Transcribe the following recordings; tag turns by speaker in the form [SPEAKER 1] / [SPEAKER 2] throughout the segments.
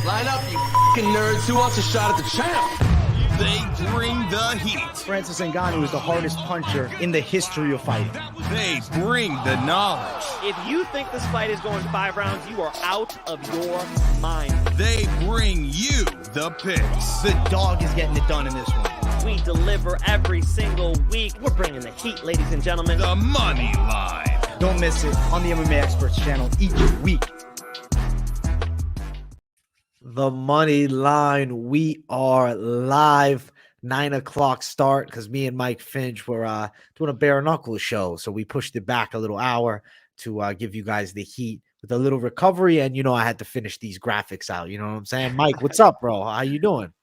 [SPEAKER 1] Line up, you fucking nerds. Who wants a shot at the champ?
[SPEAKER 2] They bring the heat.
[SPEAKER 3] Francis Ngannou is the hardest puncher in the history of fighting.
[SPEAKER 2] They bring the knowledge.
[SPEAKER 4] If you think this fight is going 5 rounds, you are out of your mind.
[SPEAKER 2] They bring you the picks.
[SPEAKER 3] The dog is getting it done in this one.
[SPEAKER 4] We deliver every single week. We're bringing the heat, ladies and gentlemen.
[SPEAKER 2] The money line.
[SPEAKER 3] Don't miss it on the MMA Experts channel each week.
[SPEAKER 5] The money line. We are live. 9 o'clock start because me and Mike Finch were doing a bare knuckle show. So we pushed it back a little hour to give you guys the heat with a little recovery. And, I had to finish these graphics out. You know what I'm saying? Mike, what's up, bro? How you doing?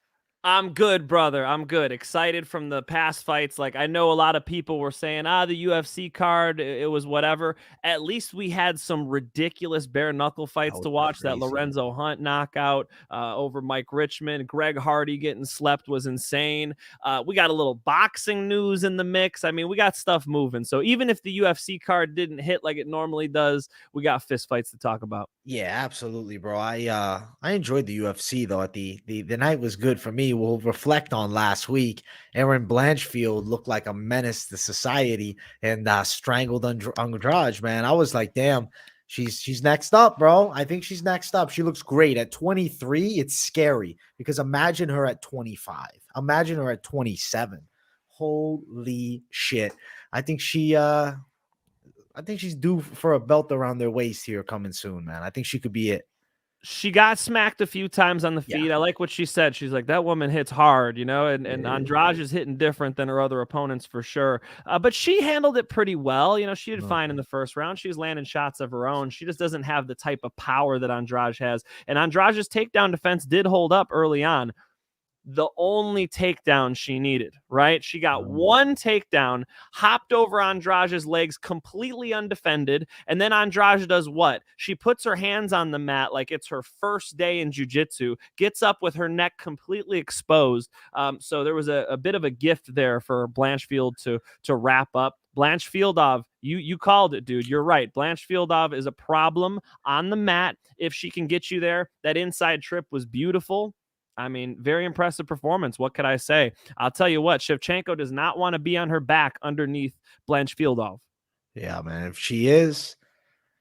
[SPEAKER 4] I'm good, brother. I'm good. Excited from the past fights. Like, I know a lot of people were saying, the UFC card, it was whatever. At least we had some ridiculous bare knuckle fights to watch. Crazy. That Lorenzo Hunt knockout over Mike Richmond. Greg Hardy getting slept was insane. We got a little boxing news in the mix. I mean, we got stuff moving. So even if the UFC card didn't hit like it normally does, we got fist fights to talk about.
[SPEAKER 5] Yeah, absolutely, bro. I enjoyed the UFC though. At the night was good for me. We'll reflect on last week. Erin Blanchfield looked like a menace to society and strangled Andrade, man. I was like, damn, she's next up, bro. I think she's next up. She looks great at 23. It's scary because imagine her at 25. Imagine her at 27. Holy shit. I think she's due for a belt around their waist here coming soon, man. I think she could be it.
[SPEAKER 4] She got smacked a few times on the feet. Yeah. I like what she said. She's like, that woman hits hard, and Andrade is hitting different than her other opponents for sure. But she handled it pretty well. She did fine in the first round. She was landing shots of her own. She just doesn't have the type of power that Andrade has. And Andrade's takedown defense did hold up early on. The only takedown she needed, right? She got one takedown, hopped over Andrade's legs completely undefended, and then Andrade does what? She puts her hands on the mat like it's her first day in jiu-jitsu, gets up with her neck completely exposed. So there was a bit of a gift there for Blanchfield to wrap up. Blanchfieldov, you called it, dude. You're right. Blanchfieldov is a problem on the mat. If she can get you there, that inside trip was beautiful. I mean, very impressive performance. What could I say? I'll tell you what, Shevchenko does not want to be on her back underneath Blanchfieldov.
[SPEAKER 5] Yeah, man. If she is,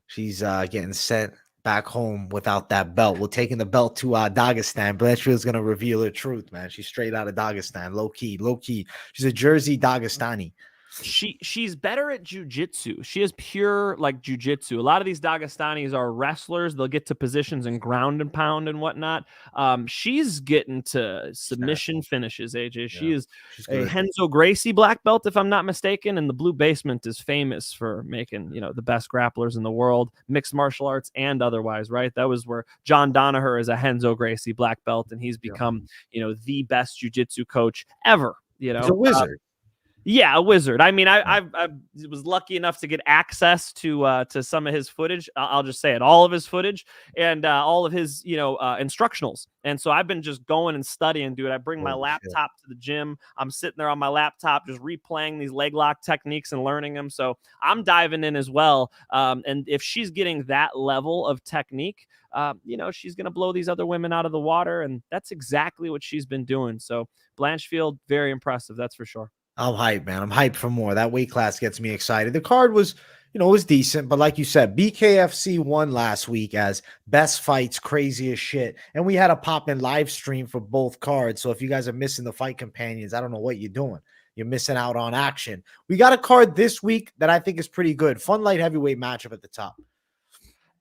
[SPEAKER 5] she's getting sent back home without that belt. We're taking the belt to Dagestan. Blanchfield's going to reveal her truth, man. She's straight out of Dagestan. Low key. She's a Jersey Dagestani.
[SPEAKER 4] She's better at jiu-jitsu. She is pure like jiu-jitsu. A lot of these Dagestanis are wrestlers. They'll get to positions and ground and pound and whatnot. She's getting to submission finishes, AJ. She is a Renzo Gracie black belt, if I'm not mistaken. And the Blue Basement is famous for making, the best grapplers in the world, mixed martial arts and otherwise, right? That was where John Danaher is a Renzo Gracie black belt, and he's become, the best jiu-jitsu coach ever.
[SPEAKER 5] He's a wizard.
[SPEAKER 4] Yeah, a wizard. I mean, I was lucky enough to get access to some of his footage. I'll just say it, all of his footage and all of his, instructionals. And so I've been just going and studying, dude. I bring my laptop to the gym. I'm sitting there on my laptop, just replaying these leg lock techniques and learning them. So I'm diving in as well. And if she's getting that level of technique, she's going to blow these other women out of the water. And that's exactly what she's been doing. So Blanchfield, very impressive. That's for sure.
[SPEAKER 5] I'm hyped, man. I'm hyped for more. That weight class gets me excited. The card was, was decent, but like you said, BKFC won last week as best fights, crazy as shit. And we had a pop-in live stream for both cards. So if you guys are missing the fight companions, I don't know what you're doing. You're missing out on action. We got a card this week that I think is pretty good. Fun light heavyweight matchup at the top.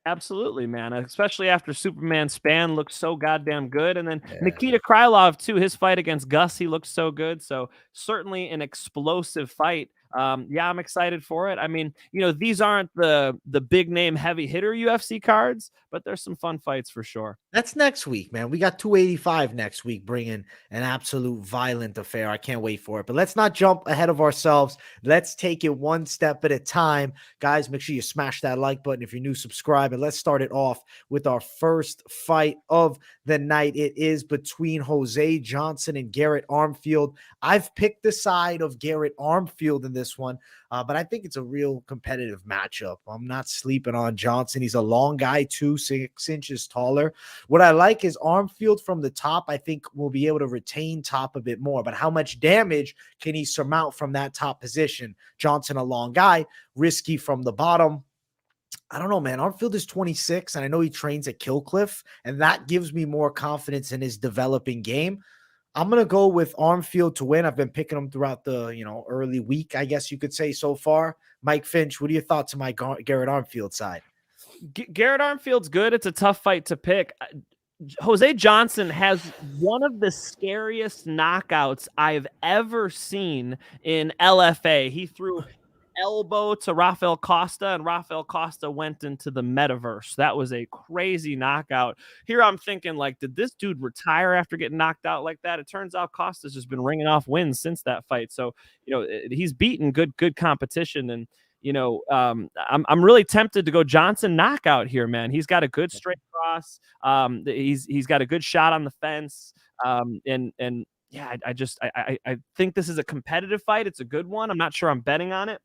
[SPEAKER 4] Absolutely, man. Especially after Superman Spann looked so goddamn good. And then Nikita Krylov, too, his fight against Gus, he looked so good. So certainly an explosive fight. I'm excited for it. I mean, these aren't the big name heavy hitter UFC cards, but there's some fun fights for sure.
[SPEAKER 5] That's next week, man. We got 285 next week, bringing an absolute violent affair. I can't wait for it. But let's not jump ahead of ourselves. Let's take it one step at a time. Guys, make sure you smash that like button if you're new, subscribe. And let's start it off with our first fight of the night. It is between Jose Johnson and Garrett Armfield. I've picked the side of Garrett Armfield in this one. But I think it's a real competitive matchup. I'm not sleeping on Johnson. He's a long guy, too, 6 inches taller. What I like is Armfield from the top. I think will be able to retain top a bit more. But how much damage can he surmount from that top position? Johnson, a long guy, risky from the bottom. I don't know, man. Armfield is 26, and I know he trains at Killcliff, and that gives me more confidence in his developing game. I'm going to go with Armfield to win. I've been picking him throughout the, early week, I guess you could say so far. Mike Finch, what are your thoughts on my Garrett Armfield side?
[SPEAKER 4] Garrett Armfield's good. It's a tough fight to pick. Jose Johnson has one of the scariest knockouts I've ever seen in LFA. He threw elbow to Rafael Costa, and Rafael Costa went into the metaverse. That was a crazy knockout. Here I'm thinking, like, did this dude retire after getting knocked out like that? It turns out Costa's just been ringing off wins since that fight. So, he's beaten good competition. And, I'm really tempted to go Johnson knockout here, man. He's got a good straight cross. He's got a good shot on the fence. Yeah, I think this is a competitive fight. It's a good one. I'm not sure I'm betting on it.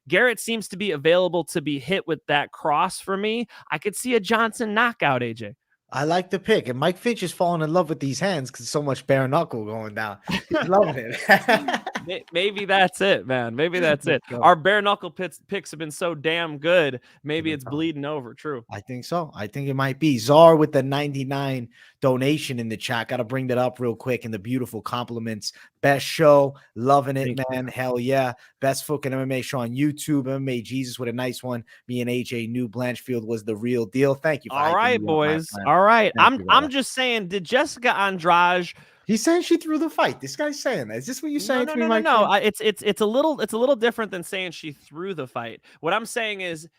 [SPEAKER 4] Garrett seems to be available to be hit with that cross for me. I could see a Johnson knockout, AJ.
[SPEAKER 5] I like the pick. And Mike Finch is falling in love with these hands because so much bare knuckle going down. He's loving it.
[SPEAKER 4] Maybe that's it, man. Maybe that's it. Our bare knuckle picks have been so damn good. Maybe it's bleeding over. True.
[SPEAKER 5] I think so. I think it might be. Czar with the 99 donation in the chat. Got to bring that up real quick. And the beautiful compliments. Best show. Loving it, man. Hell yeah. Best fucking MMA show on YouTube. MMA Jesus with a nice one. Me and AJ knew Blanchfield was the real deal. Thank you.
[SPEAKER 4] All right, boys. All right. I'm just saying, did Jessica Andrade?
[SPEAKER 5] He's saying she threw the fight. This guy's saying that. Is this what you're saying to me, Mike?
[SPEAKER 4] No. It's a little different than saying she threw the fight. What I'm saying is,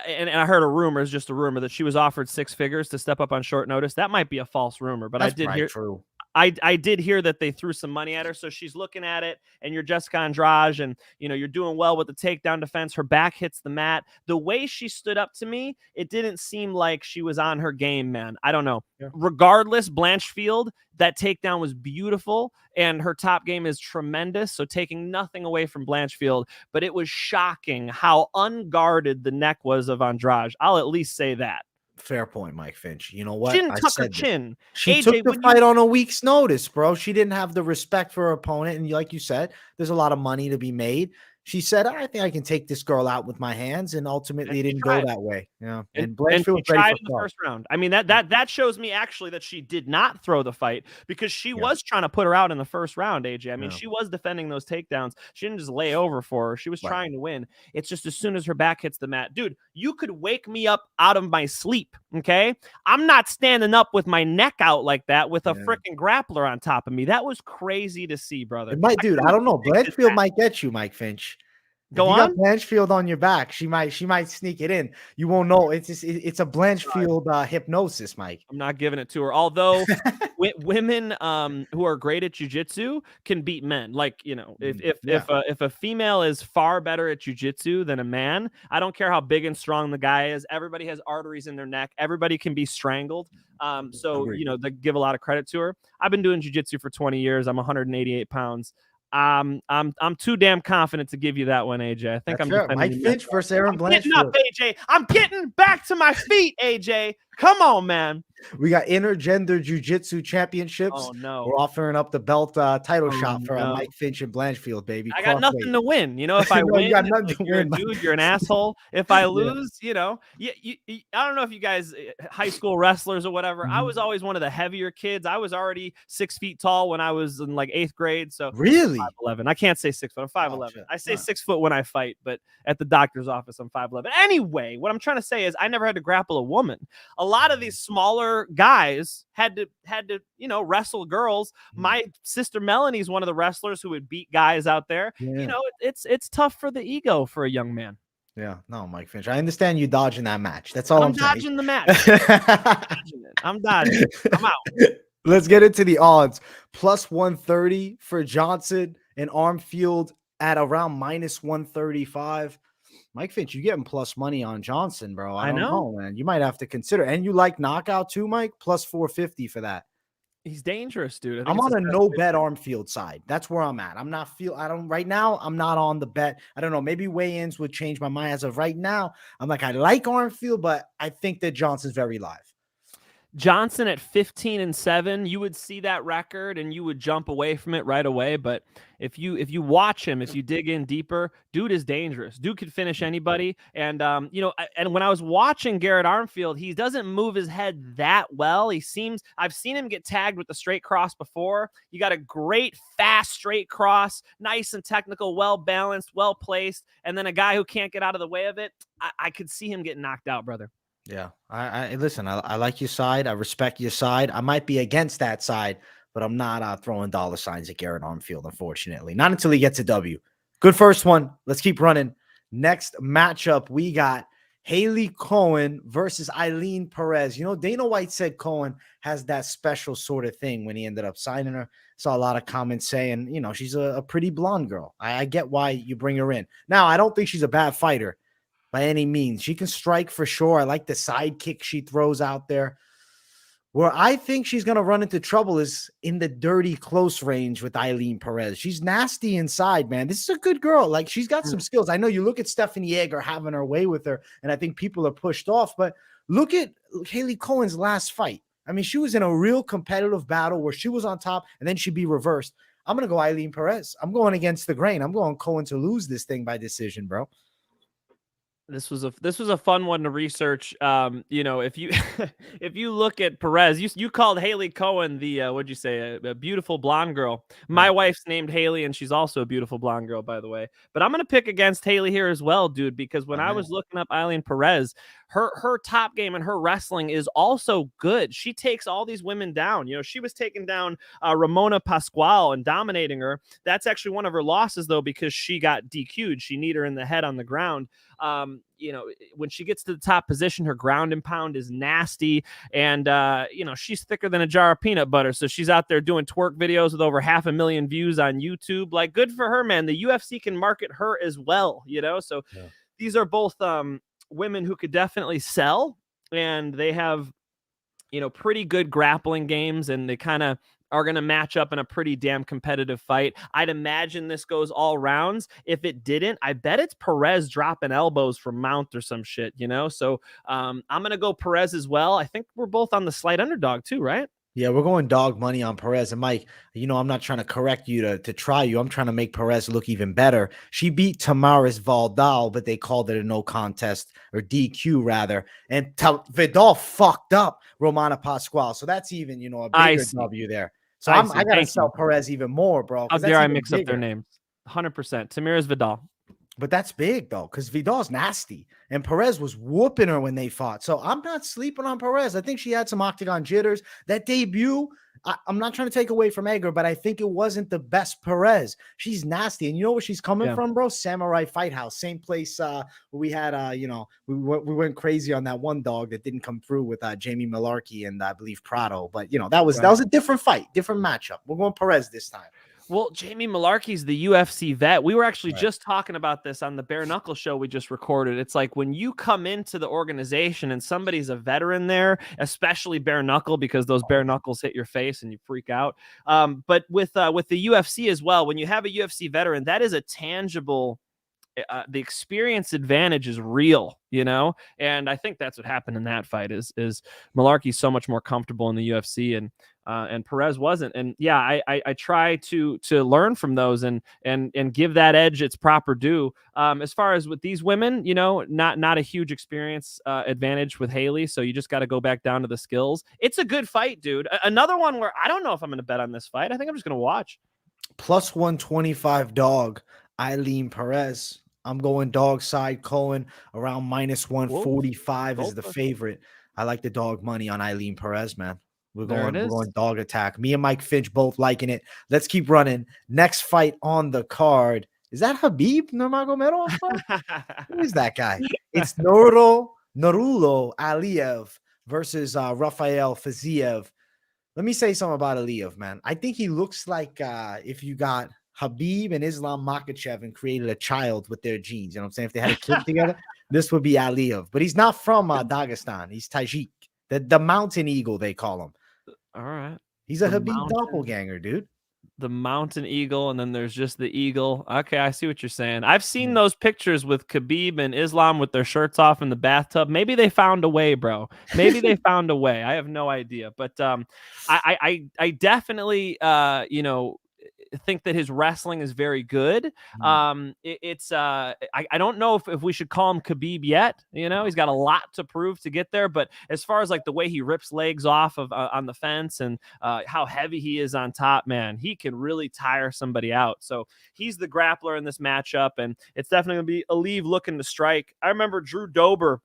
[SPEAKER 4] and I heard a rumor, it's just a rumor, that she was offered 6 figures to step up on short notice. That might be a false rumor, but I did hear. True. I did hear that they threw some money at her, so she's looking at it, and you're Jessica Andrade, and you're doing well with the takedown defense. Her back hits the mat. The way she stood up to me, it didn't seem like she was on her game, man. I don't know. Yeah. Regardless, Blanchfield, that takedown was beautiful, and her top game is tremendous, so taking nothing away from Blanchfield, but it was shocking how unguarded the neck was of Andrade. I'll at least say that.
[SPEAKER 5] Fair point, Mike Finch. You know what?
[SPEAKER 4] She didn't tuck her chin.
[SPEAKER 5] She AJ, took the fight on a week's notice, bro. She didn't have the respect for her opponent. And like you said, there's a lot of money to be made. She said, I think I can take this girl out with my hands. And ultimately, it didn't go that way. Yeah. And Blanchfield tried in the
[SPEAKER 4] first round. I mean, that shows me actually that she did not throw the fight, because she was trying to put her out in the first round, AJ. I mean, she was defending those takedowns. She didn't just lay over for her. She was trying to win. It's just as soon as her back hits the mat, dude, you could wake me up out of my sleep. Okay. I'm not standing up with my neck out like that with a freaking grappler on top of me. That was crazy to see, brother.
[SPEAKER 5] Dude, I don't know. Blanchfield might get you, Mike Finch.
[SPEAKER 4] Go on.
[SPEAKER 5] Blanchfield on your back. She might sneak it in. You won't know. It's a Blanchfield hypnosis, Mike.
[SPEAKER 4] I'm not giving it to her. Although women who are great at jiu-jitsu can beat men. Like, if a female is far better at jiu-jitsu than a man, I don't care how big and strong the guy is. Everybody has arteries in their neck. Everybody can be strangled. They give a lot of credit to her. I've been doing jiu-jitsu for 20 years. I'm 188 pounds. I'm too damn confident to give you that one, AJ. I think
[SPEAKER 5] That's I'm Mike Finch versus Aaron Blanchfield.
[SPEAKER 4] Getting up, AJ. I'm getting back to my feet, AJ. Come on, man.
[SPEAKER 5] We got intergender jiu-jitsu championships.
[SPEAKER 4] Oh no,
[SPEAKER 5] we're offering up the belt title shot for Mike Finch and Blanchfield, baby.
[SPEAKER 4] I got nothing to win. If I win, you're a dude, you're an asshole. If I lose, I don't know if you guys, high school wrestlers or whatever. I was always one of the heavier kids. I was already 6 feet tall when I was in like 8th grade. So
[SPEAKER 5] really,
[SPEAKER 4] 5'11". I can't say 6 foot. I'm 5'11". I say 6 foot when I fight, but at the doctor's office, I'm 5'11". Anyway, what I'm trying to say is I never had to grapple a woman. A lot of these smaller guys had to wrestle girls. My sister Melanie's one of the wrestlers who would beat guys out there. It's tough for the ego for a young man.
[SPEAKER 5] Yeah, no, Mike Finch. I understand you dodging that match. That's all I'm
[SPEAKER 4] dodging
[SPEAKER 5] saying.
[SPEAKER 4] the match. I'm dodging. I'm out.
[SPEAKER 5] Let's get into the odds. Plus 130 for Johnson and Armfield at around minus 135. Mike Finch, you getting plus money on Johnson, bro. I don't know, man. You might have to consider. And you like knockout too, Mike? Plus 450 for that.
[SPEAKER 4] He's dangerous, dude. I think
[SPEAKER 5] I'm
[SPEAKER 4] it's
[SPEAKER 5] on
[SPEAKER 4] his
[SPEAKER 5] a
[SPEAKER 4] best
[SPEAKER 5] no
[SPEAKER 4] fight.
[SPEAKER 5] bet Armfield side. That's where I'm at. Right now, I'm not on the bet. I don't know. Maybe weigh-ins would change my mind. As of right now, I'm like, I like Armfield, but I think that Johnson's very live.
[SPEAKER 4] Johnson at 15-7, you would see that record and you would jump away from it right away. But if you watch him, if you dig in deeper, dude is dangerous. Dude could finish anybody. And and when I was watching Garrett Armfield, he doesn't move his head that well. I've seen him get tagged with the straight cross before. You got a great fast straight cross, nice and technical, well balanced, well placed, and then a guy who can't get out of the way of it. I could see him getting knocked out, brother.
[SPEAKER 5] Yeah, I listen. I like your side. I respect your side. I might be against that side, but I'm not throwing dollar signs at Garrett Armfield, unfortunately. Not until he gets a W. Good first one. Let's keep running. Next matchup, we got Hailey Cowan versus Ailin Perez. You know, Dana White said Cowan has that special sort of thing when he ended up signing her. Saw a lot of comments saying, you know, she's a pretty blonde girl. I get why you bring her in. Now, I don't think she's a bad fighter by any means. She can strike for sure. I like the side kick she throws out there. Where I think she's going to run into trouble is in the dirty close range with Ailin Perez. She's nasty inside, man. This is a good girl. Like, she's got some skills. I know you look at Stephanie Egger having her way with her, and I think people are pushed off, but look at Hailey Cowan's last fight. I mean, she was in a real competitive battle where she was on top and then she'd be reversed. I'm going to go Ailin Perez. I'm going against the grain. I'm going Cowan to lose this thing by decision, bro.
[SPEAKER 4] This was a fun one to research. If you if you look at Perez, you called Hailey Cowan the what'd you say, a beautiful blonde girl. My wife's named Hailey, and she's also a beautiful blonde girl, by the way. But I'm gonna pick against Hailey here as well, dude, because when I was looking up Ailin Perez, her top game and her wrestling is also good. She takes all these women down. You know, she was taking down Ramona Pascual and dominating her. That's actually one of her losses, though, because she got DQ'd. She kneed her in the head on the ground. When she gets to the top position, her ground and pound is nasty. And, she's thicker than a jar of peanut butter. So she's out there doing twerk videos with over 500,000 views on YouTube. Like, good for her, man. The UFC can market her as well, So these are both women who could definitely sell, and they have, pretty good grappling games, and they kind of are going to match up in a pretty damn competitive fight. I'd imagine this goes all rounds. If it didn't, I bet it's Perez dropping elbows from Mount or some shit, So I'm going to go Perez as well. I think we're both on the slight underdog too, right?
[SPEAKER 5] Yeah, we're going dog money on Perez. And Mike, I'm not trying to correct you to try you. I'm trying to make Perez look even better. She beat Tamaris Vidal, but they called it a no contest, or DQ rather. And Vidal fucked up Romana Pascual. So that's even, a bigger W there. So I got to sell Perez even more, bro.
[SPEAKER 4] How dare I mix up their names? 100%. Tamiris Vidal.
[SPEAKER 5] But that's big, though, because Vidal's nasty. And Perez was whooping her when they fought. So I'm not sleeping on Perez. I think she had some octagon jitters. That debut, I'm not trying to take away from Egger, but I think it wasn't the best Perez. She's nasty. And you know where she's coming from, bro? Samurai Fight House. Same place where we had, we went crazy on that one dog that didn't come through with Jamie Malarkey and I believe Prado. But, that was a different fight, different matchup. We're going Perez this time.
[SPEAKER 4] Well, Jamie Malarkey's the UFC vet. We were actually just talking about this on the Bare Knuckle show we just recorded. It's like when you come into the organization and somebody's a veteran there, especially Bare Knuckle, because those bare knuckles hit your face and you freak out. But with the UFC as well, when you have a UFC veteran, that is a tangible the experience advantage is real, and I think that's what happened in that fight is Malarkey's so much more comfortable in the UFC and Perez wasn't. And yeah, I try to learn from those and give that edge its proper due. As far as with these women, not a huge experience advantage with Hailey. So you just got to go back down to the skills. It's a good fight, dude. Another one where I don't know if I'm going to bet on this fight. I think I'm just going to watch.
[SPEAKER 5] Plus 125 dog, Ailin Perez. I'm going dog side. Cowan around minus 145 is the favorite. I like the dog money on Ailin Perez, man. We're going dog attack. Me and Mike Finch both liking it. Let's keep running. Next fight on the card. Is that Habib Nurmagomedov? Who is that guy? It's Nurullo Aliev versus Rafael Fiziev. Let me say something about Aliev, man. I think he looks like if you got Habib and Islam Makhachev and created a child with their genes. You know what I'm saying? If they had a kid together, this would be Aliev. But he's not from Dagestan. He's Tajik. The mountain eagle, they call him.
[SPEAKER 4] All right.
[SPEAKER 5] He's a
[SPEAKER 4] The
[SPEAKER 5] Habib doppelganger, dude.
[SPEAKER 4] The mountain eagle, and then there's just the eagle. Okay, I see what you're saying. I've seen those pictures with Khabib and Islam with their shirts off in the bathtub. Maybe they found a way, bro. Maybe they found a way. I have no idea, but I definitely think that his wrestling is very good. I don't know if we should call him Khabib yet. He's got a lot to prove to get there. But as far as like the way he rips legs off of on the fence and how heavy he is on top, man, he can really tire somebody out. So he's the grappler in this matchup, and it's definitely gonna be Aliev looking to strike. I remember Drew Dober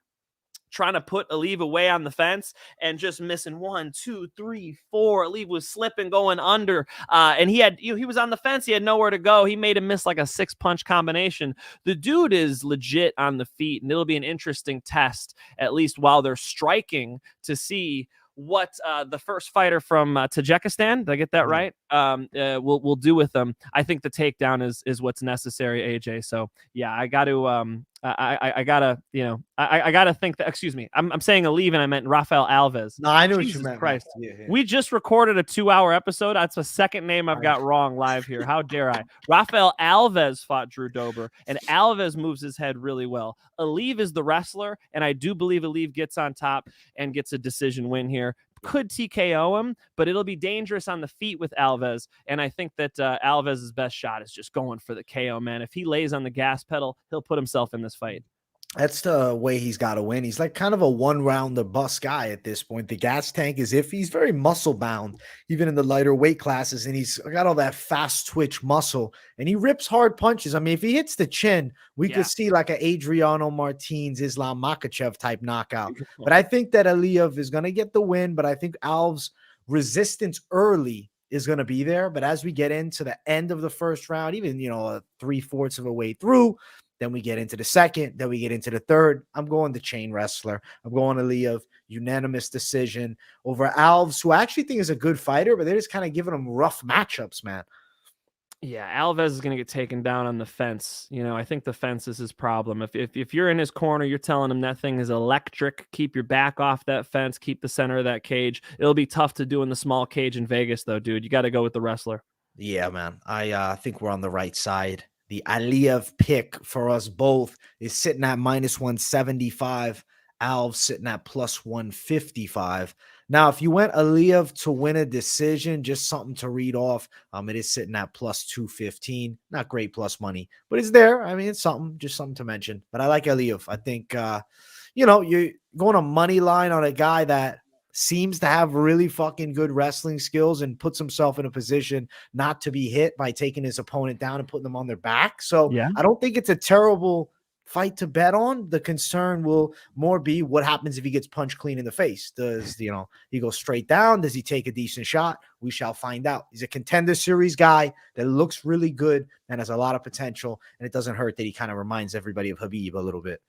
[SPEAKER 4] trying to put Aliev away on the fence and just missing 1, 2, 3, 4. Aliev was slipping, going under, and he was on the fence. He had nowhere to go. He made him miss like a 6-punch combination. The dude is legit on the feet, and it'll be an interesting test, at least while they're striking, to see what the first fighter from Tajikistan, did I get that right? Will do with them. I think the takedown is what's necessary, AJ. So yeah, I got to I gotta think that. Excuse me, I'm saying Aliev, and I meant Rafael Alves.
[SPEAKER 5] No, I know
[SPEAKER 4] Jesus
[SPEAKER 5] what you meant.
[SPEAKER 4] Christ.
[SPEAKER 5] Yeah.
[SPEAKER 4] We just recorded a 2-hour episode. That's a second name I've got wrong live here. How dare I? Rafael Alves fought Drew Dober, and Alves moves his head really well. Aliev is the wrestler, and I do believe Aliev gets on top and gets a decision win here. Could TKO him, but it'll be dangerous on the feet with Alves. And I think that Alves' best shot is just going for the KO, man. If he lays on the gas pedal, he'll put himself in this fight.
[SPEAKER 5] That's the way he's got to win. He's like kind of a one-rounder bus guy at this point. The gas tank is if he's very muscle-bound, even in the lighter weight classes, and he's got all that fast twitch muscle, and he rips hard punches. I mean, if he hits the chin, we could see like an Adriano Martins, Islam Makhachev type knockout. But I think that Aliev is going to get the win, but I think Alves' resistance early is going to be there. But as we get into the end of the first round, even, 3/4 of a way through, then we get into the second, then we get into the third. I'm going the chain wrestler. I'm going Aliev, unanimous decision over Alves, who I actually think is a good fighter, but they're just kind of giving him rough matchups, man.
[SPEAKER 4] Yeah, Alves is going to get taken down on the fence. I think the fence is his problem. If you're in his corner, you're telling him that thing is electric. Keep your back off that fence. Keep the center of that cage. It'll be tough to do in the small cage in Vegas, though, dude. You got to go with the wrestler.
[SPEAKER 5] Yeah, man. I think we're on the right side. The Aliev pick for us both is sitting at -175. Alves sitting at +155. Now, if you went Aliev to win a decision, just something to read off, it is sitting at +215. Not great plus money, but it's there. I mean, it's something, just something to mention. But I like Aliev. I think, you're going a money line on a guy that seems to have really fucking good wrestling skills and puts himself in a position not to be hit by taking his opponent down and putting them on their back. So yeah, I don't think it's a terrible fight to bet on. The concern will more be what happens if he gets punched clean in the face. Does, he go straight down? Does he take a decent shot? We shall find out. He's a contender series guy that looks really good and has a lot of potential. And it doesn't hurt that he kind of reminds everybody of Habib a little bit.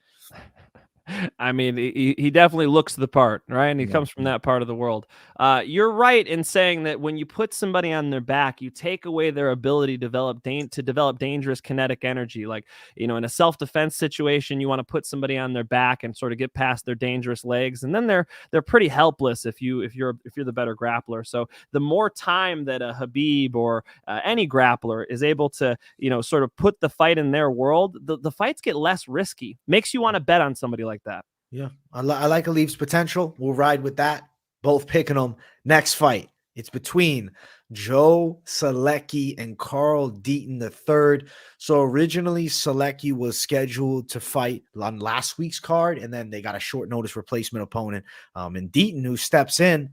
[SPEAKER 4] I mean, he definitely looks the part, right? And he comes from that part of the world. You're right in saying that when you put somebody on their back, you take away their ability to develop dangerous kinetic energy. Like, in a self-defense situation, you want to put somebody on their back and sort of get past their dangerous legs, and then they're pretty helpless if you're the better grappler. So the more time that a Habib or any grappler is able to, sort of put the fight in their world, the fights get less risky. Makes you want to bet on somebody like that.
[SPEAKER 5] Yeah, I like Aliev's potential. We'll ride with that. Both picking them. Next fight, it's between Joe Solecki and Carl Deaton III. So originally, Solecki was scheduled to fight on last week's card, and then they got a short notice replacement opponent. And Deaton, who steps in,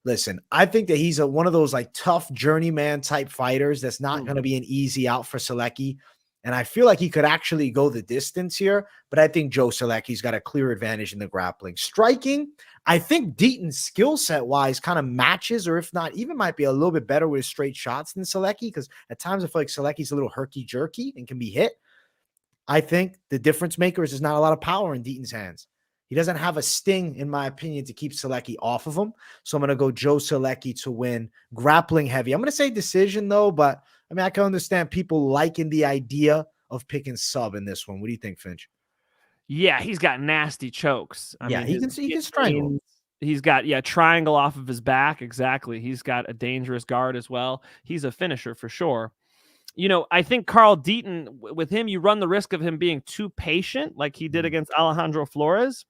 [SPEAKER 5] listen, I think that he's one of those like tough journeyman type fighters that's not going to be an easy out for Solecki. And I feel like he could actually go the distance here, but I think Joe Solecki's got a clear advantage in the grappling. Striking, I think Deaton's skill set wise kind of matches, or if not, even might be a little bit better with straight shots than Solecki, because at times I feel like Solecki's a little herky-jerky and can be hit. I think the difference maker is there's not a lot of power in Deaton's hands. He doesn't have a sting, in my opinion, to keep Solecki off of him. So I'm going to go Joe Solecki to win. Grappling heavy. I'm going to say decision, though, but I mean, I can understand people liking the idea of picking sub in this one. What do you think, Finch?
[SPEAKER 4] Yeah, he's got nasty chokes. I mean,
[SPEAKER 5] he can strangle.
[SPEAKER 4] He's got, triangle off of his back. Exactly. He's got a dangerous guard as well. He's a finisher for sure. I think Carl Deaton, with him, you run the risk of him being too patient, like he did against Alejandro Flores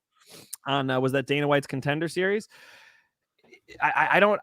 [SPEAKER 4] on, was that Dana White's Contender Series?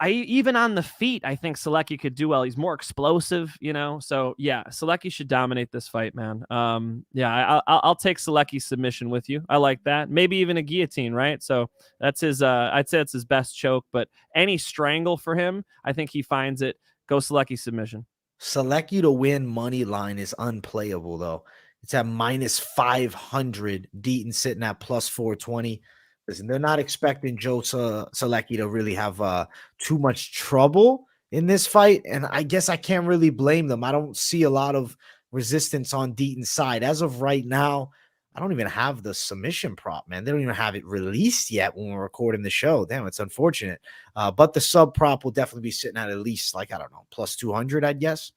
[SPEAKER 4] Even on the feet, I think Solecki could do well. He's more explosive, so yeah, Solecki should dominate this fight, man. I'll take Solecki's submission with you. I like that. Maybe even a guillotine, right? So that's his, I'd say it's his best choke, but any strangle for him, I think he finds it. Go Solecki submission.
[SPEAKER 5] Solecki to win money line is unplayable though. It's at -500. Deaton sitting at +420. Listen, they're not expecting Joe Solecki to really have too much trouble in this fight, and I guess I can't really blame them. I don't see a lot of resistance on Deaton's side. As of right now, I don't even have the submission prop, man. They don't even have it released yet when we're recording the show. Damn, it's unfortunate. But the sub prop will definitely be sitting at least, like, I don't know, +200, I'd guess.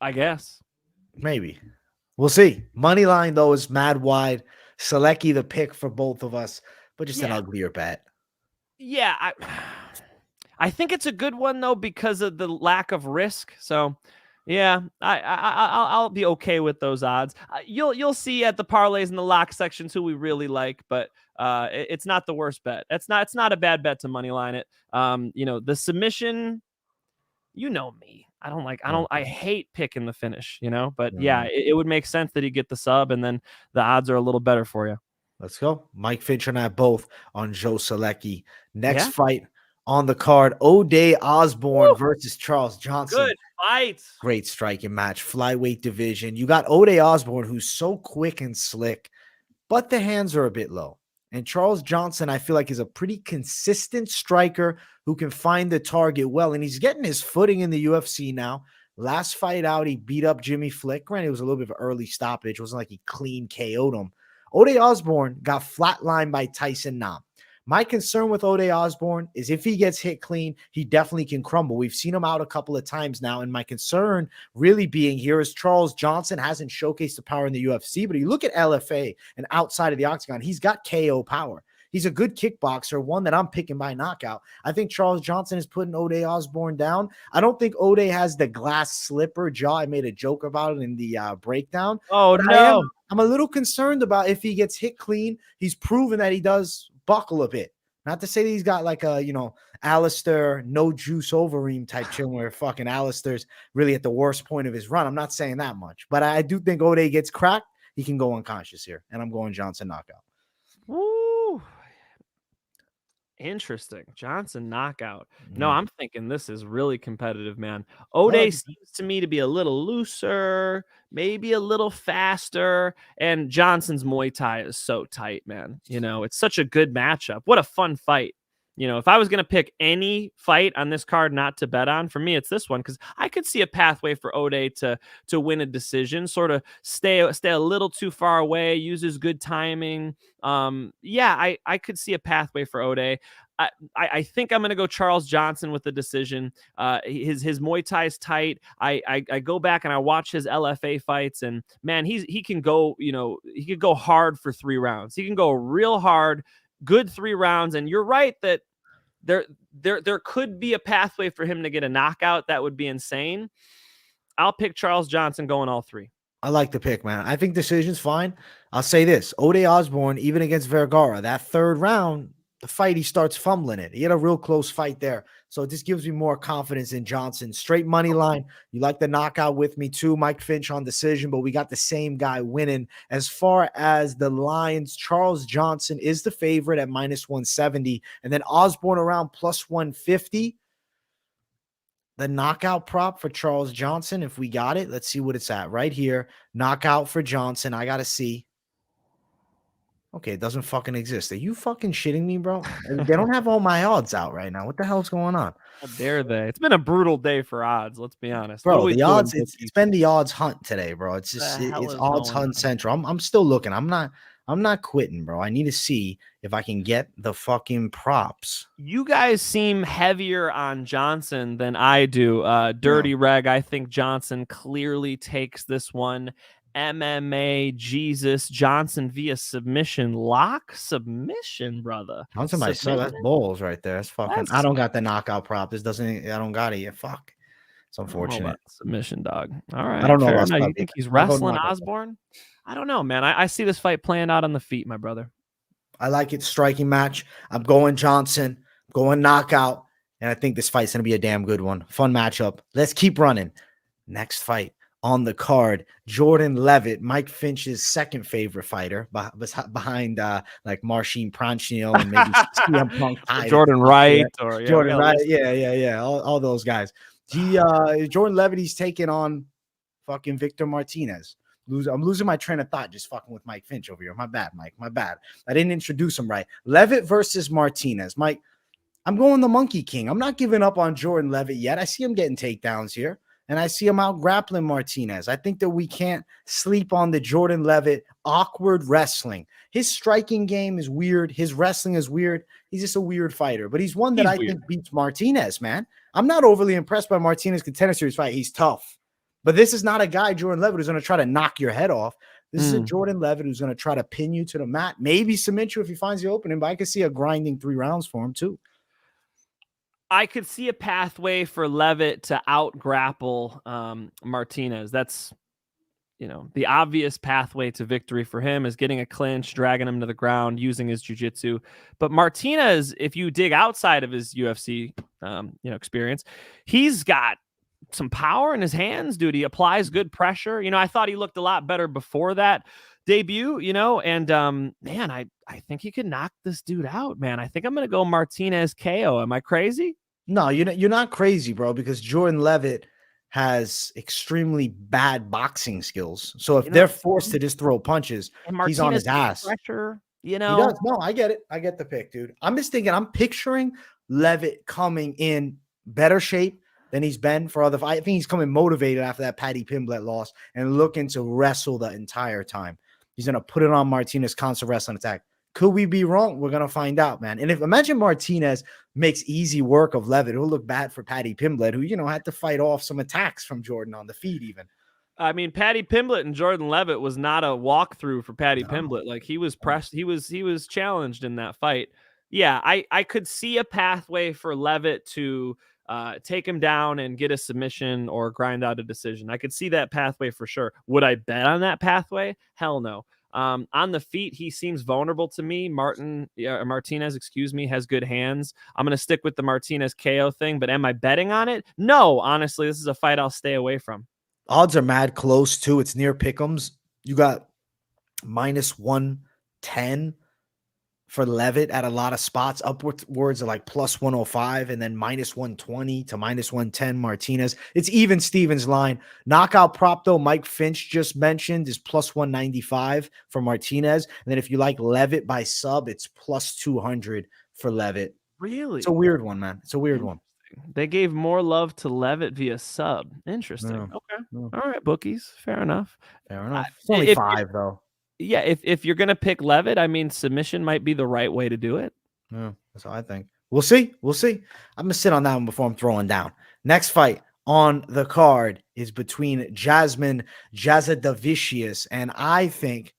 [SPEAKER 4] I guess.
[SPEAKER 5] Maybe. We'll see. Money line, though, is mad wide. Solecki the pick for both of us, but just an uglier bet.
[SPEAKER 4] Yeah, I think it's a good one, though, because of the lack of risk. So, yeah, I'll be okay with those odds. You'll see at the parlays and the lock sections who we really like, but it's not the worst bet. It's not a bad bet to money line it. The submission, me. I hate picking the finish, but yeah, it would make sense that you get the sub and then the odds are a little better for you.
[SPEAKER 5] Let's go. Mike Finch and I both on Joe Solecki. Next fight on the card, O'Day Osbourne versus Charles Johnson.
[SPEAKER 4] Good fight.
[SPEAKER 5] Great striking match. Flyweight division. You got O'Day Osbourne, who's so quick and slick, but the hands are a bit low. And Charles Johnson, I feel like, is a pretty consistent striker who can find the target well. And he's getting his footing in the UFC now. Last fight out, he beat up Jimmy Flick. Granted, it was a little bit of an early stoppage. It wasn't like he clean KO'd him. O'Day Osbourne got flatlined by Tyson Nam. My concern with O'Day Osbourne is if he gets hit clean, he definitely can crumble. We've seen him out a couple of times now, and my concern really being here is Charles Johnson hasn't showcased the power in the UFC, but you look at LFA and outside of the octagon, he's got KO power. He's a good kickboxer, one that I'm picking by knockout. I think Charles Johnson is putting O'Day Osbourne down. I don't think O'Day has the glass slipper jaw. I made a joke about it in the breakdown.
[SPEAKER 4] Oh, no.
[SPEAKER 5] I'm a little concerned about if he gets hit clean. He's proven that he does buckle a bit. Not to say that he's got like a, Alistair, no juice Overeem type chill where fucking Alistair's really at the worst point of his run. I'm not saying that much, but I do think O'Day gets cracked. He can go unconscious here, and I'm going Johnson knockout.
[SPEAKER 4] Woo. Interesting. Johnson knockout. No, I'm thinking this is really competitive, man. O'Day seems to me to be a little looser, maybe a little faster, and Johnson's Muay Thai is so tight, man. It's such a good matchup. What a fun fight. If I was going to pick any fight on this card not to bet on, for me, it's this one, because I could see a pathway for O'Day to win a decision, sort of stay a little too far away, uses good timing. I could see a pathway for O'Day. I think I'm going to go Charles Johnson with the decision. His Muay Thai is tight. I go back and I watch his LFA fights, and man, he can go, he could go hard for 3 rounds. He can go real hard, good 3 rounds. And you're right that there could be a pathway for him to get a knockout. That would be insane. I'll pick Charles Johnson going all 3.
[SPEAKER 5] I like the pick, man. I think decision's fine. I'll say this. O'Day Osbourne, even against Vergara, that 3rd round, the fight, he starts fumbling it. He had a real close fight there. So it just gives me more confidence in Johnson. Straight money line. You like the knockout with me too. Mike Finch on decision, but we got the same guy winning. As far as the lines, Charles Johnson is the favorite at -170. And then Osbourne around +150. The knockout prop for Charles Johnson, if we got it, let's see what it's at right here. Knockout for Johnson. I got to see. Okay, it doesn't fucking exist. Are you fucking shitting me, bro? They don't have all my odds out right now. What the hell's going on?
[SPEAKER 4] How dare they? It's been a brutal day for odds. Let's be honest,
[SPEAKER 5] bro. The odds. It's been the odds hunt today, bro. It's just it's odds hunt central. I'm still looking. I'm not quitting, bro. I need to see if I can get the fucking props.
[SPEAKER 4] You guys seem heavier on Johnson than I do. Dirty Reg, I think Johnson clearly takes this one. MMA Jesus Johnson via submission. Lock submission, brother.
[SPEAKER 5] Johnson by sub. That's balls right there. That's fucking. I don't got the knockout prop. This doesn't. I don't got it yet. Fuck. It's unfortunate.
[SPEAKER 4] Submission, dog. All right.
[SPEAKER 5] I don't know about
[SPEAKER 4] You think he's wrestling Osbourne? I don't know, man. I see this fight playing out on the feet, my brother.
[SPEAKER 5] I like it. Striking match. I'm going Johnson. I'm going knockout. And I think this fight's going to be a damn good one. Fun matchup. Let's keep running. Next fight on the card, Jordan Leavitt, Mike Finch's second favorite fighter, behind like Marcin Pranchino and maybe CM Punk.
[SPEAKER 4] Jordan Wright.
[SPEAKER 5] Jordan Wright. Yeah. All those guys. Jordan Leavitt, he's taking on fucking Victor Martinez. I'm losing my train of thought just fucking with Mike Finch over here. My bad, Mike. My bad. I didn't introduce him right. Leavitt versus Martinez. Mike, I'm going the Monkey King. I'm not giving up on Jordan Leavitt yet. I see him getting takedowns here, and I see him out grappling Martinez. I think that we can't sleep on the Jordan Leavitt awkward wrestling. His striking game is weird. His wrestling is weird. He's just a weird fighter, but he's one that I think beats Martinez, man. I'm not overly impressed by Martinez Contender Series fight. He's tough, but this is not a guy, Jordan Leavitt, who's going to try to knock your head off. This is a Jordan Leavitt who's going to try to pin you to the mat, maybe submit you if he finds the opening, but I could see a grinding 3 rounds for him too.
[SPEAKER 4] I could see a pathway for Leavitt to out grapple Martinez. That's, the obvious pathway to victory for him is getting a clinch, dragging him to the ground, using his jiu-jitsu. But Martinez, if you dig outside of his UFC, experience, he's got some power in his hands, dude. He applies good pressure. I thought he looked a lot better before that debut, and man, I think he could knock this dude out, man. I think I'm going to go Martinez KO. Am I crazy? No,
[SPEAKER 5] you're not crazy, bro, because Jordan Leavitt has extremely bad boxing skills. So if they're forced to just throw punches, he's on his ass.
[SPEAKER 4] Pressure,
[SPEAKER 5] He does. No, I get it. I get the pick, dude. I'm just thinking, I'm picturing Leavitt coming in better shape than he's been for other fights. I think he's coming motivated after that Paddy Pimblett loss and looking to wrestle the entire time. He's going to put it on Martinez, constant wrestling attack. Could we be wrong? We're going to find out, man. And imagine Martinez makes easy work of Leavitt, who'll look bad for Paddy Pimblett, who, had to fight off some attacks from Jordan on the feet even.
[SPEAKER 4] I mean, Paddy Pimblett and Jordan Leavitt was not a walkthrough for Paddy Pimblett. Like, he was pressed. He was challenged in that fight. Yeah, I could see a pathway for Leavitt to take him down and get a submission or grind out a decision. I could see that pathway for sure. Would I bet on that pathway? Hell no. On the feet, he seems vulnerable to me. Martinez, has good hands. I'm going to stick with the Martinez KO thing, but am I betting on it? No, honestly, this is a fight I'll stay away from.
[SPEAKER 5] Odds are mad close too. It's near pick'ems. You got -110 for Leavitt at a lot of spots, upwards of like +105, and then -120 to -110 Martinez. It's even Stevens line. Knockout prop, though, Mike Finch just mentioned, is +195 for Martinez. And then if you like Leavitt by sub, it's +200 for Leavitt.
[SPEAKER 4] Really?
[SPEAKER 5] It's a weird one, man. It's a weird one.
[SPEAKER 4] They gave more love to Leavitt via sub. Interesting.
[SPEAKER 5] Yeah.
[SPEAKER 4] Okay.
[SPEAKER 5] Yeah.
[SPEAKER 4] All right, bookies. Fair enough.
[SPEAKER 5] It's only 5, though.
[SPEAKER 4] Yeah, if you're going to pick Leavitt, I mean, submission might be the right way to do it.
[SPEAKER 5] Yeah, that's how I think. We'll see. I'm going to sit on that one before I'm throwing down. Next fight on the card is between Jasudavicius and I think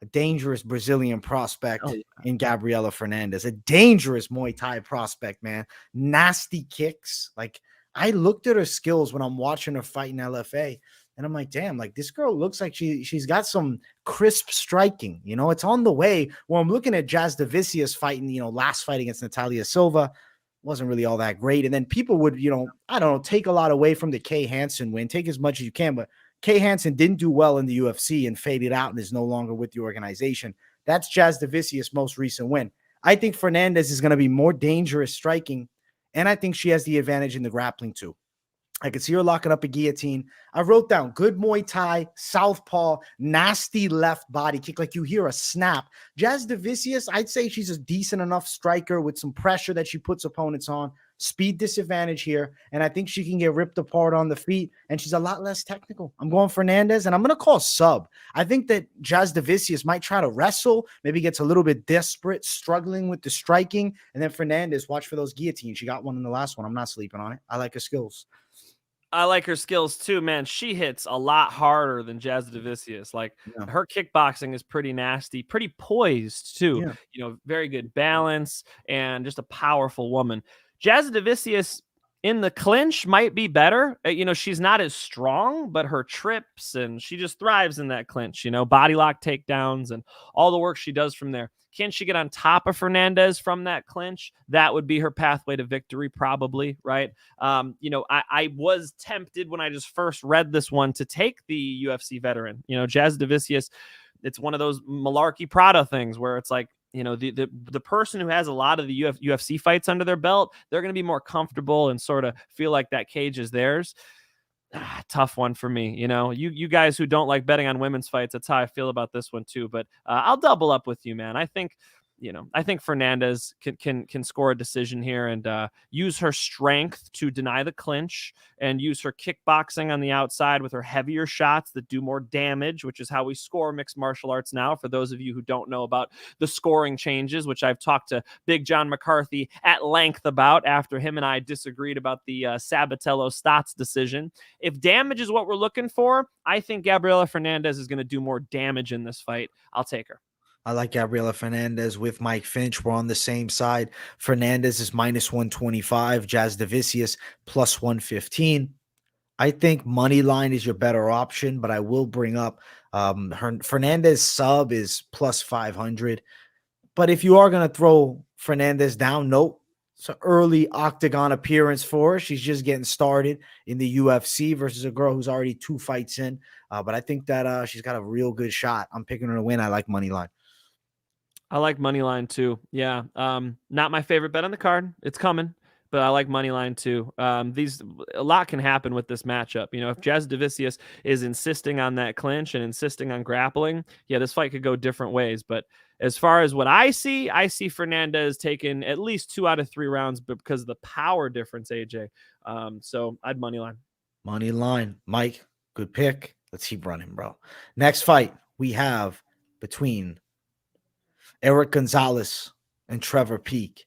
[SPEAKER 5] a dangerous Brazilian prospect in Gabriela Fernandes. A dangerous Muay Thai prospect, man. Nasty kicks. Like, I looked at her skills when I'm watching her fight in LFA. And I'm like, damn, like this girl looks like she's got some crisp striking. It's on the way. Well, I'm looking at Jasudavicius fighting, last fight against Natalia Silva. Wasn't really all that great. And then people would, I don't know, take a lot away from the Kay Hansen win. Take as much as you can. But Kay Hansen didn't do well in the UFC and faded out and is no longer with the organization. That's Jasudavicius' most recent win. I think Fernandes is going to be more dangerous striking. And I think she has the advantage in the grappling too. I could see her locking up a guillotine. I wrote down good Muay Thai, southpaw, nasty left body kick. Like you hear a snap. Jasudavicius, I'd say she's a decent enough striker with some pressure that she puts opponents on. Speed disadvantage here. And I think she can get ripped apart on the feet. And she's a lot less technical. I'm going Fernandes, and I'm going to call sub. I think that Jasudavicius might try to wrestle, maybe gets a little bit desperate, struggling with the striking. And then Fernandes, watch for those guillotines. She got one in the last one. I'm not sleeping on it. I like her skills.
[SPEAKER 4] I like her skills too, man. She hits a lot harder than Jasudavicius. Like
[SPEAKER 5] Yeah.
[SPEAKER 4] her kickboxing is pretty nasty, pretty poised too.
[SPEAKER 5] Yeah.
[SPEAKER 4] You know, very good balance and just a powerful woman. Jasudavicius in the clinch might be better. You know, she's not as strong, but her trips and she just thrives in that clinch, you know, body lock takedowns and all the work she does from there. Can she get on top of Fernandes from that clinch? That would be her pathway to victory, probably, right? You know, I was tempted when I just first read this one to take the UFC veteran. You know, Jasudavicius, it's one of those malarkey Prada things where it's like, you know, the person who has a lot of the UFC fights under their belt, they're going to be more comfortable and sort of feel like that cage is theirs. Tough one for me. You know, you guys who don't like betting on women's fights, that's how I feel about this one too. But I'll double up with you, man. I think Fernandes can score a decision here and use her strength to deny the clinch and use her kickboxing on the outside with her heavier shots that do more damage, which is how we score mixed martial arts now. For those of you who don't know about the scoring changes, which I've talked to Big John McCarthy at length about after him and I disagreed about the Sabatello-Stotts decision. If damage is what we're looking for, I think Gabriela Fernandes is going to do more damage in this fight. I'll take her.
[SPEAKER 5] I like Gabriela Fernandes with Mike Finch. We're on the same side. Fernandes is -125. Jasudavicius +115. I think Moneyline is your better option, but I will bring up her Fernandes sub is +500. But if you are going to throw Fernandes down, nope. It's an early octagon appearance for her. She's just getting started in the UFC versus a girl who's already 2 fights in. But I think that she's got a real good shot. I'm picking her to win. I like Moneyline.
[SPEAKER 4] I like Moneyline too. Yeah. Not my favorite bet on the card. It's coming, but I like Moneyline too. A lot can happen with this matchup. You know, if Jasudavicius is insisting on that clinch and insisting on grappling, yeah, this fight could go different ways. But as far as what I see Fernandes taking at least 2 out of 3 rounds, but because of the power difference, AJ. So I'd Moneyline.
[SPEAKER 5] Moneyline. Mike, good pick. Let's keep running, bro. Next fight we have between Erick Gonzalez and Trevor Peek.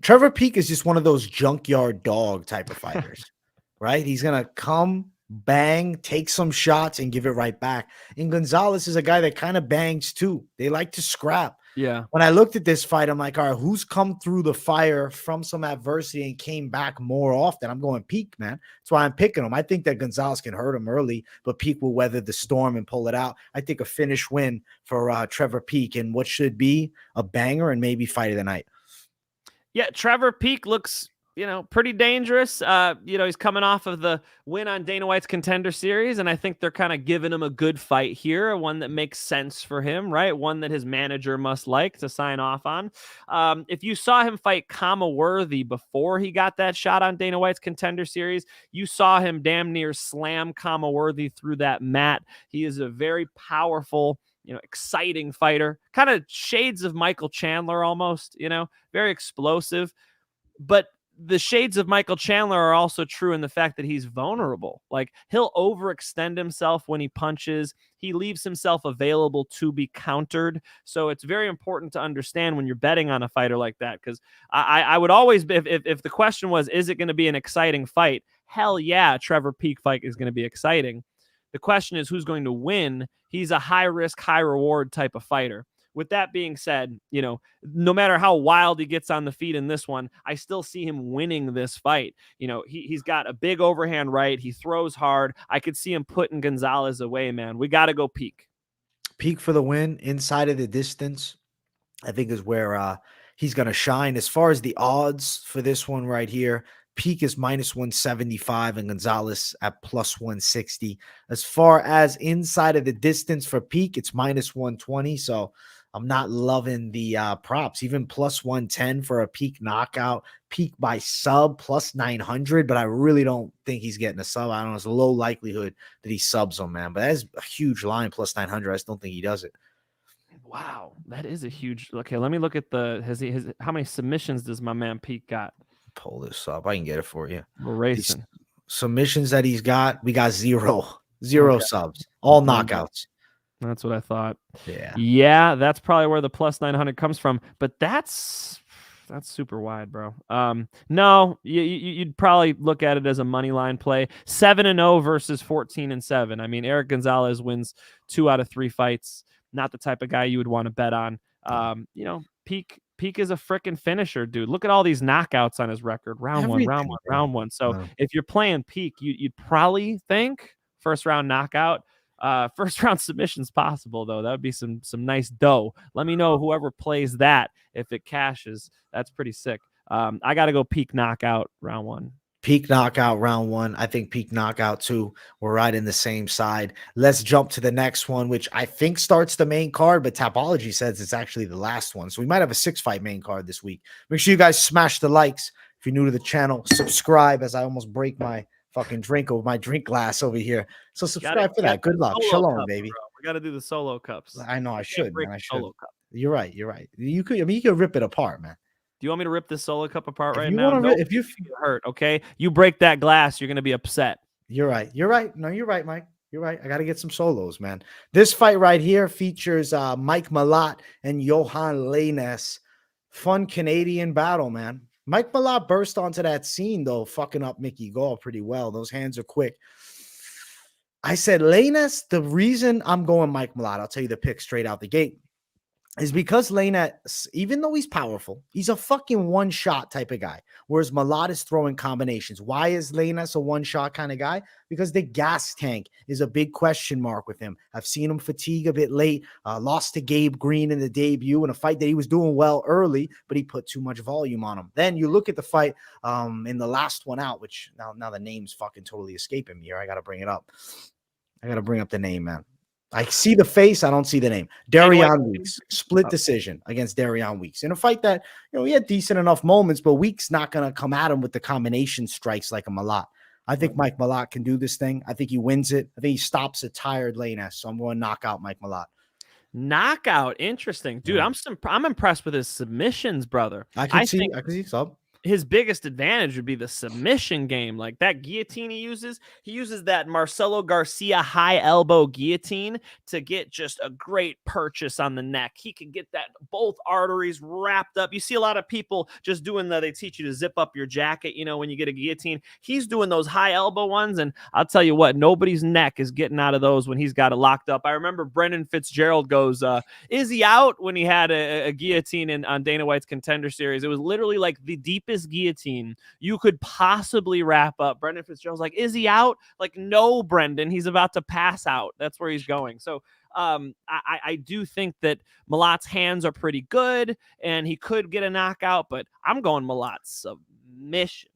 [SPEAKER 5] Trevor Peek is just one of those junkyard dog type of fighters, right? He's going to come, bang, take some shots, and give it right back. And Gonzalez is a guy that kind of bangs too. They like to scrap.
[SPEAKER 4] Yeah.
[SPEAKER 5] When I looked at this fight, I'm like, all right, who's come through the fire from some adversity and came back more often? I'm going Peek, man. That's why I'm picking him. I think that Gonzalez can hurt him early, but Peek will weather the storm and pull it out. I think a finish win for Trevor Peek and what should be a banger and maybe fight of the night.
[SPEAKER 4] Yeah, Trevor Peek looks, you know, pretty dangerous. You know, he's coming off of the win on Dana White's Contender Series, and I think they're kind of giving him a good fight here, one that makes sense for him, right? One that his manager must like to sign off on. If you saw him fight Kama Worthy before he got that shot on Dana White's Contender Series, you saw him damn near slam Kama Worthy through that mat. He is a very powerful, you know, exciting fighter, kind of shades of Michael Chandler almost, you know, very explosive. But the shades of Michael Chandler are also true in the fact that he's vulnerable. Like, he'll overextend himself when he punches. He leaves himself available to be countered. So it's very important to understand when you're betting on a fighter like that, because I would always, if the question was, is it going to be an exciting fight? Hell yeah, Trevor Peek fight is going to be exciting. The question is who's going to win. He's a high risk, high reward type of fighter. With that being said, you know, no matter how wild he gets on the feet in this one, I still see him winning this fight. You know, he's got a big overhand right. He throws hard. I could see him putting Gonzalez away, man. We got to go Peek.
[SPEAKER 5] Peek for the win. Inside of the distance, I think is where he's going to shine. As far as the odds for this one right here, Peek is -175 and Gonzalez at +160. As far as inside of the distance for Peek, it's -120. So I'm not loving the props. Even +110 for a Peek knockout. Peek by sub +900, but I really don't think he's getting a sub. I don't know. It's a low likelihood that he subs him, man. But that's a huge line, +900. I just don't think he does it.
[SPEAKER 4] Wow, that is a huge. Okay, let me look at the how many submissions does my man Peek got?
[SPEAKER 5] Pull this up. I can get it for you.
[SPEAKER 4] We're racing.
[SPEAKER 5] These submissions that he's got, we got zero subs, all knockouts.
[SPEAKER 4] That's what I thought.
[SPEAKER 5] Yeah.
[SPEAKER 4] Yeah, that's probably where the +900 comes from. But that's That's super wide, bro. No, you'd probably look at it as a money line play. 7-0 versus 14-7. I mean, Erick Gonzalez wins 2 out of 3 fights. Not the type of guy you would want to bet on. Peak is a freaking finisher, dude. Look at all these knockouts on his record. Round one. So if you're playing Peak, you'd probably think first round knockout. First round submission's possible though. That would be some nice dough. Let me know whoever plays that if it cashes. That's pretty sick. I got to go Peak knockout round 1.
[SPEAKER 5] Peak knockout round 1. I think Peak knockout 2. We're right in the same side. Let's jump to the next one, which I think starts the main card, but Tapology says it's actually the last one. So we might have a 6-fight main card this week. Make sure you guys smash the likes. If you're new to the channel, subscribe as I almost break my fucking drink over my drink glass over here. So subscribe for that. Good luck. Shalom,
[SPEAKER 4] cup,
[SPEAKER 5] baby.
[SPEAKER 4] Bro. We got to do the solo cups.
[SPEAKER 5] I know I should, man. I should.
[SPEAKER 4] Solo cup.
[SPEAKER 5] You're right. You could rip it apart, man.
[SPEAKER 4] Do you want me to rip this solo cup apart
[SPEAKER 5] If
[SPEAKER 4] right
[SPEAKER 5] you
[SPEAKER 4] now?
[SPEAKER 5] wanna if you
[SPEAKER 4] get hurt, okay? You break that glass, you're gonna be upset.
[SPEAKER 5] You're right. No, you're right, Mike. You're right. I got to get some solos, man. This fight right here features Mike Malott and Johan Lainez. Fun Canadian battle, man. Mike Malott burst onto that scene, though, fucking up Mickey Gall pretty well. Those hands are quick. I said, Lainez, the reason I'm going Mike Malott, I'll tell you the pick straight out the gate, is because Lainez, even though he's powerful, he's a fucking one-shot type of guy, whereas Malott is throwing combinations. Why is Lainez a one-shot kind of guy? Because the gas tank is a big question mark with him. I've seen him fatigue a bit late, lost to Gabe Green in the debut in a fight that he was doing well early, but he put too much volume on him. Then you look at the fight in the last one out, which now the name's fucking totally escaping me here. I got to bring it up. I got to bring up the name, man. I see the face. I don't see the name. Darian Weeks, split decision against Darian Weeks in a fight that, he had decent enough moments, but Weeks not going to come at him with the combination strikes like a Malott. I think Mike Malott can do this thing. I think he wins it. I think he stops a tired Lainez. So I'm going to knock out Mike Malott.
[SPEAKER 4] Knockout. Interesting. Dude,
[SPEAKER 5] Yeah.
[SPEAKER 4] I'm impressed with his submissions, brother.
[SPEAKER 5] I can see some.
[SPEAKER 4] His biggest advantage would be the submission game. Like that guillotine he uses that Marcelo Garcia high elbow guillotine to get just a great purchase on the neck. He can get that both arteries wrapped up. You see a lot of people just doing they teach you to zip up your jacket, when you get a guillotine. He's doing those high elbow ones, and I'll tell you what, nobody's neck is getting out of those when he's got it locked up. I remember Brendan Fitzgerald goes, is he out, when he had a guillotine on Dana White's Contender Series. It was literally like the deepest guillotine you could possibly wrap up. Brendan Fitzgerald's like, is he out? Like, no, Brendan, he's about to pass out. That's where he's going. So I do think that Malott's hands are pretty good and he could get a knockout, but I'm going Malott's submission.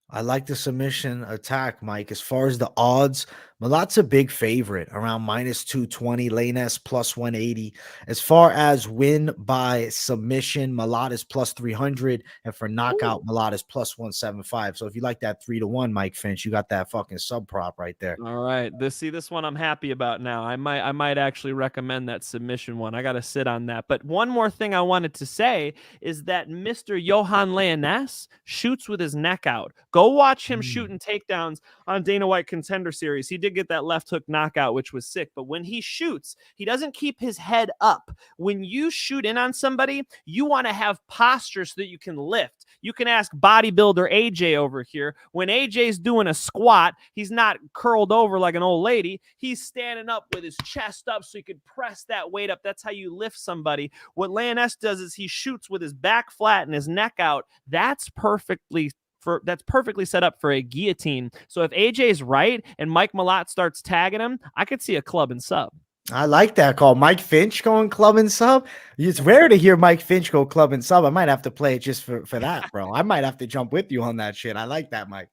[SPEAKER 5] I like the submission attack, Mike. As far as the odds, Malott's a big favorite, around -220, Lainez +180. As far as win by submission, Malott is +300, and for knockout, Malott is +175. So if you like that 3-1, Mike Finch, you got that fucking sub prop right there.
[SPEAKER 4] All right, this one I'm happy about now. I might actually recommend that submission one. I got to sit on that. But one more thing I wanted to say is that Mr. Johan Lainez shoots with his neck out. Go watch him shooting takedowns on Dana White Contender Series. He did get that left hook knockout, which was sick. But when he shoots, he doesn't keep his head up. When you shoot in on somebody, you want to have posture so that you can lift. You can ask bodybuilder AJ over here. When AJ's doing a squat, he's not curled over like an old lady. He's standing up with his chest up so he could press that weight up. That's how you lift somebody. What Lainez does is he shoots with his back flat and his neck out. That's perfectly set up for a guillotine. So if AJ's right and Mike Malott starts tagging him, I could see a club and sub.
[SPEAKER 5] I like that call. Mike Finch going club and sub. It's rare to hear Mike Finch go club and sub. I might have to play it just for that, bro. I might have to jump with you on that shit. I like that, Mike.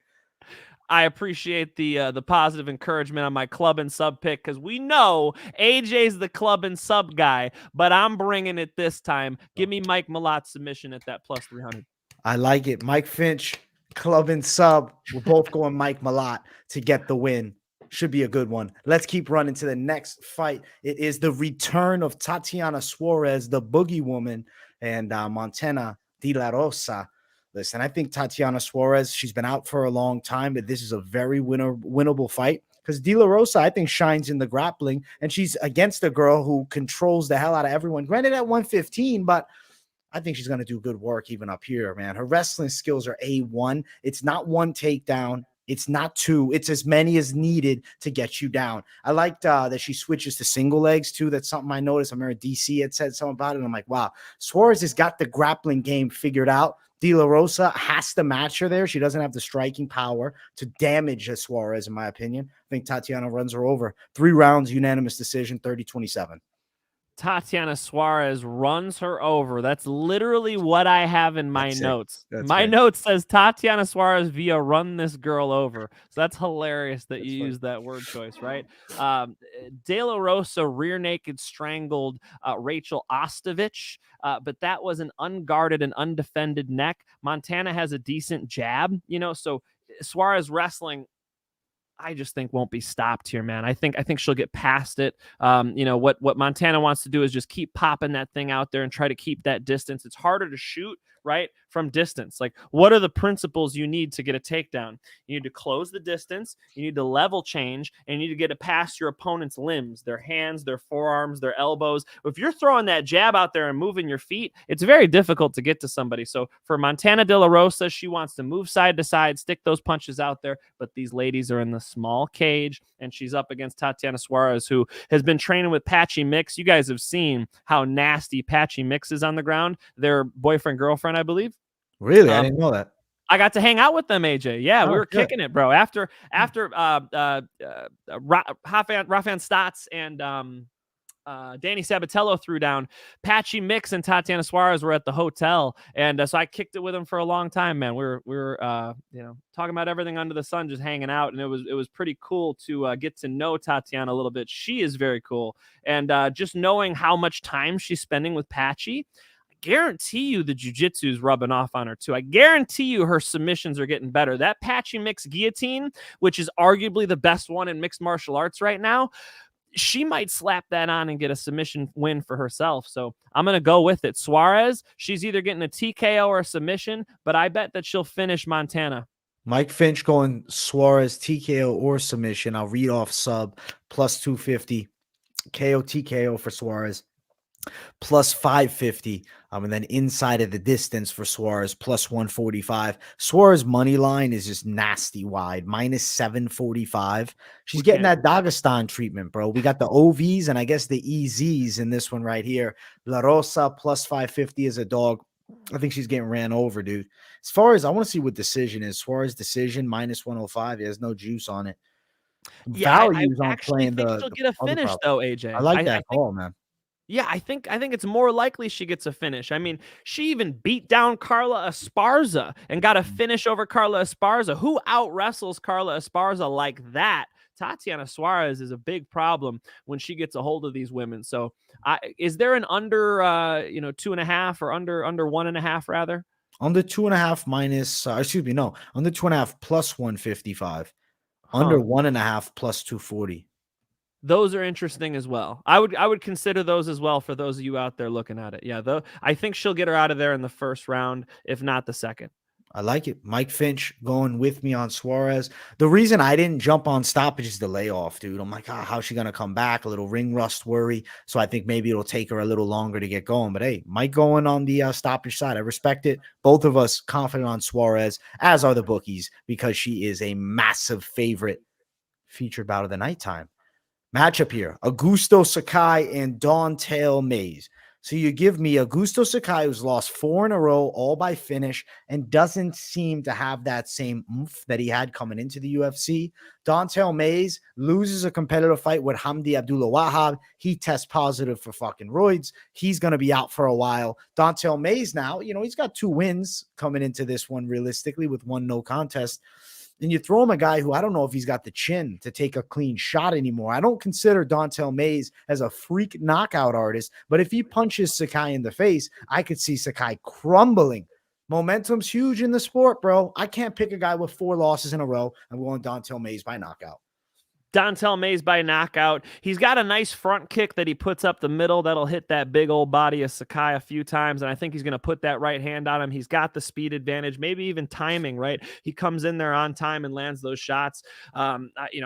[SPEAKER 4] I appreciate the positive encouragement on my club and sub pick, because we know AJ's the club and sub guy, but I'm bringing it this time. Give me Mike Malott submission at that +300.
[SPEAKER 5] I like it. Mike Finch, club and sub. We're both going Mike Malott to get the win. Should be a good one. Let's keep running to the next fight. It is the return of Tatiana Suarez, the boogie woman, and Montana De La Rosa. Listen, I think Tatiana Suarez, she's been out for a long time, but this is a very winnable fight, because De La Rosa, I think, shines in the grappling, and she's against a girl who controls the hell out of everyone. Granted, at 115, but
[SPEAKER 3] I think she's going to do good work even up here, man. Her wrestling skills are A1. It's not one takedown. It's not two. It's as many as needed to get you down. I liked that she switches to single legs, too. That's something I noticed. I remember DC had said something about it. And I'm like, wow, Suarez has got the grappling game figured out. De La Rosa has to match her there. She doesn't have the striking power to damage Suarez, in my opinion. I think Tatiana runs her over. 3 rounds, unanimous decision, 30-27.
[SPEAKER 4] Tatiana Suarez runs her over. That's literally what I have in my notes. My
[SPEAKER 3] great.
[SPEAKER 4] note says Tatiana Suarez via run this girl over. So that's hilarious that you use that word choice, right? De La Rosa rear naked strangled Rachel Ostovich, but that was an unguarded and undefended neck. Montana has a decent jab, so Suarez wrestling, I just think won't be stopped here, man. I think she'll get past it. What Montana wants to do is just keep popping that thing out there and try to keep that distance. It's harder to shoot, right, from distance. Like, what are the principles you need to get a takedown? You need to close the distance, you need to level change, and you need to get it past your opponent's limbs, their hands, their forearms, their elbows. If you're throwing that jab out there and moving your feet, it's very difficult to get to somebody. So for Montana De La Rosa, she wants to move side to side, stick those punches out there, but these ladies are in the small cage, and she's up against Tatiana Suarez, who has been training with Patchy Mix. You guys have seen how nasty Patchy Mix is on the ground. Their boyfriend, girlfriend, I believe.
[SPEAKER 3] Really? I didn't know that.
[SPEAKER 4] I got to hang out with them, AJ. Yeah, we were kicking it, bro. After Rafael Stotts and Danny Sabatello threw down, Patchy Mix and Tatiana Suarez were at the hotel, and so I kicked it with them for a long time, man. We were talking about everything under the sun, just hanging out, and it was pretty cool to get to know Tatiana a little bit. She is very cool, and just knowing how much time she's spending with Patchy, guarantee you the jiu-jitsu is rubbing off on her too. I guarantee you her submissions are getting better. That Patchy Mix guillotine, which is arguably the best one in mixed martial arts right now, she might slap that on and get a submission win for herself. So I'm going to go with it. Suarez, she's either getting a TKO or a submission, but I bet that she'll finish Montana.
[SPEAKER 3] Mike Finch going Suarez TKO or submission. I'll read off sub plus 250, KO TKO for Suarez, plus 550, and then inside of the distance for Suarez, plus 145. Suarez money line is just nasty wide, minus 745. She's getting that Dagestan treatment, bro. We got the OVs and I guess the EZs in this one right here. La Rosa plus 550 is a dog. I think she's getting ran over, dude. As far as I want to see what decision is, Suarez decision minus 105. There's no juice on it.
[SPEAKER 4] Yeah,
[SPEAKER 3] Values
[SPEAKER 4] I
[SPEAKER 3] on playing
[SPEAKER 4] think
[SPEAKER 3] the.
[SPEAKER 4] she'll get a finish though, AJ.
[SPEAKER 3] I like that call, man.
[SPEAKER 4] Yeah, I think it's more likely she gets a finish. I mean, she even beat down Carla Esparza and got a finish over Carla Esparza. Who out wrestles Carla Esparza like that? Tatiana Suarez is a big problem when she gets a hold of these women. So, is there an under 2.5 or under 1.5 rather?
[SPEAKER 3] Under 2.5 minus, under 2.5 plus 155, under 1.5 plus 240.
[SPEAKER 4] Those are interesting as well. I would consider those as well for those of you out there looking at it. Yeah, though I think she'll get her out of there in the first round, if not the second.
[SPEAKER 3] I like it. Mike Finch going with me on Suarez. The reason I didn't jump on stoppage is the layoff, dude. I'm like, how's she going to come back? A little ring rust worry. So I think maybe it'll take her a little longer to get going. But hey, Mike going on the stoppage side. I respect it. Both of us confident on Suarez, as are the bookies, because she is a massive favorite. Featured bout of the nighttime. Matchup here, Augusto Sakai and Don'Tale Mayes. So you give me Augusto Sakai, who's lost 4 in a row, all by finish, and doesn't seem to have that same oomph that he had coming into the UFC. Don'Tale Mayes loses a competitive fight with Hamdi Abdullah Wahab. He tests positive for fucking roids. He's going to be out for a while. Don'Tale Mayes now, he's got 2 wins coming into this one realistically with 1 no contest. And you throw him a guy who I don't know if he's got the chin to take a clean shot anymore. I don't consider Don'Tale Mayes as a freak knockout artist, but if he punches Sakai in the face, I could see Sakai crumbling. Momentum's huge in the sport, bro. I can't pick a guy with 4 losses in a row. I'm going Don'Tale Mayes by knockout.
[SPEAKER 4] Dontel Mays by knockout. He's got a nice front kick that he puts up the middle that'll hit that big old body of Sakai a few times, and I think he's going to put that right hand on him. He's got the speed advantage, maybe even timing, right? He comes in there on time and lands those shots. I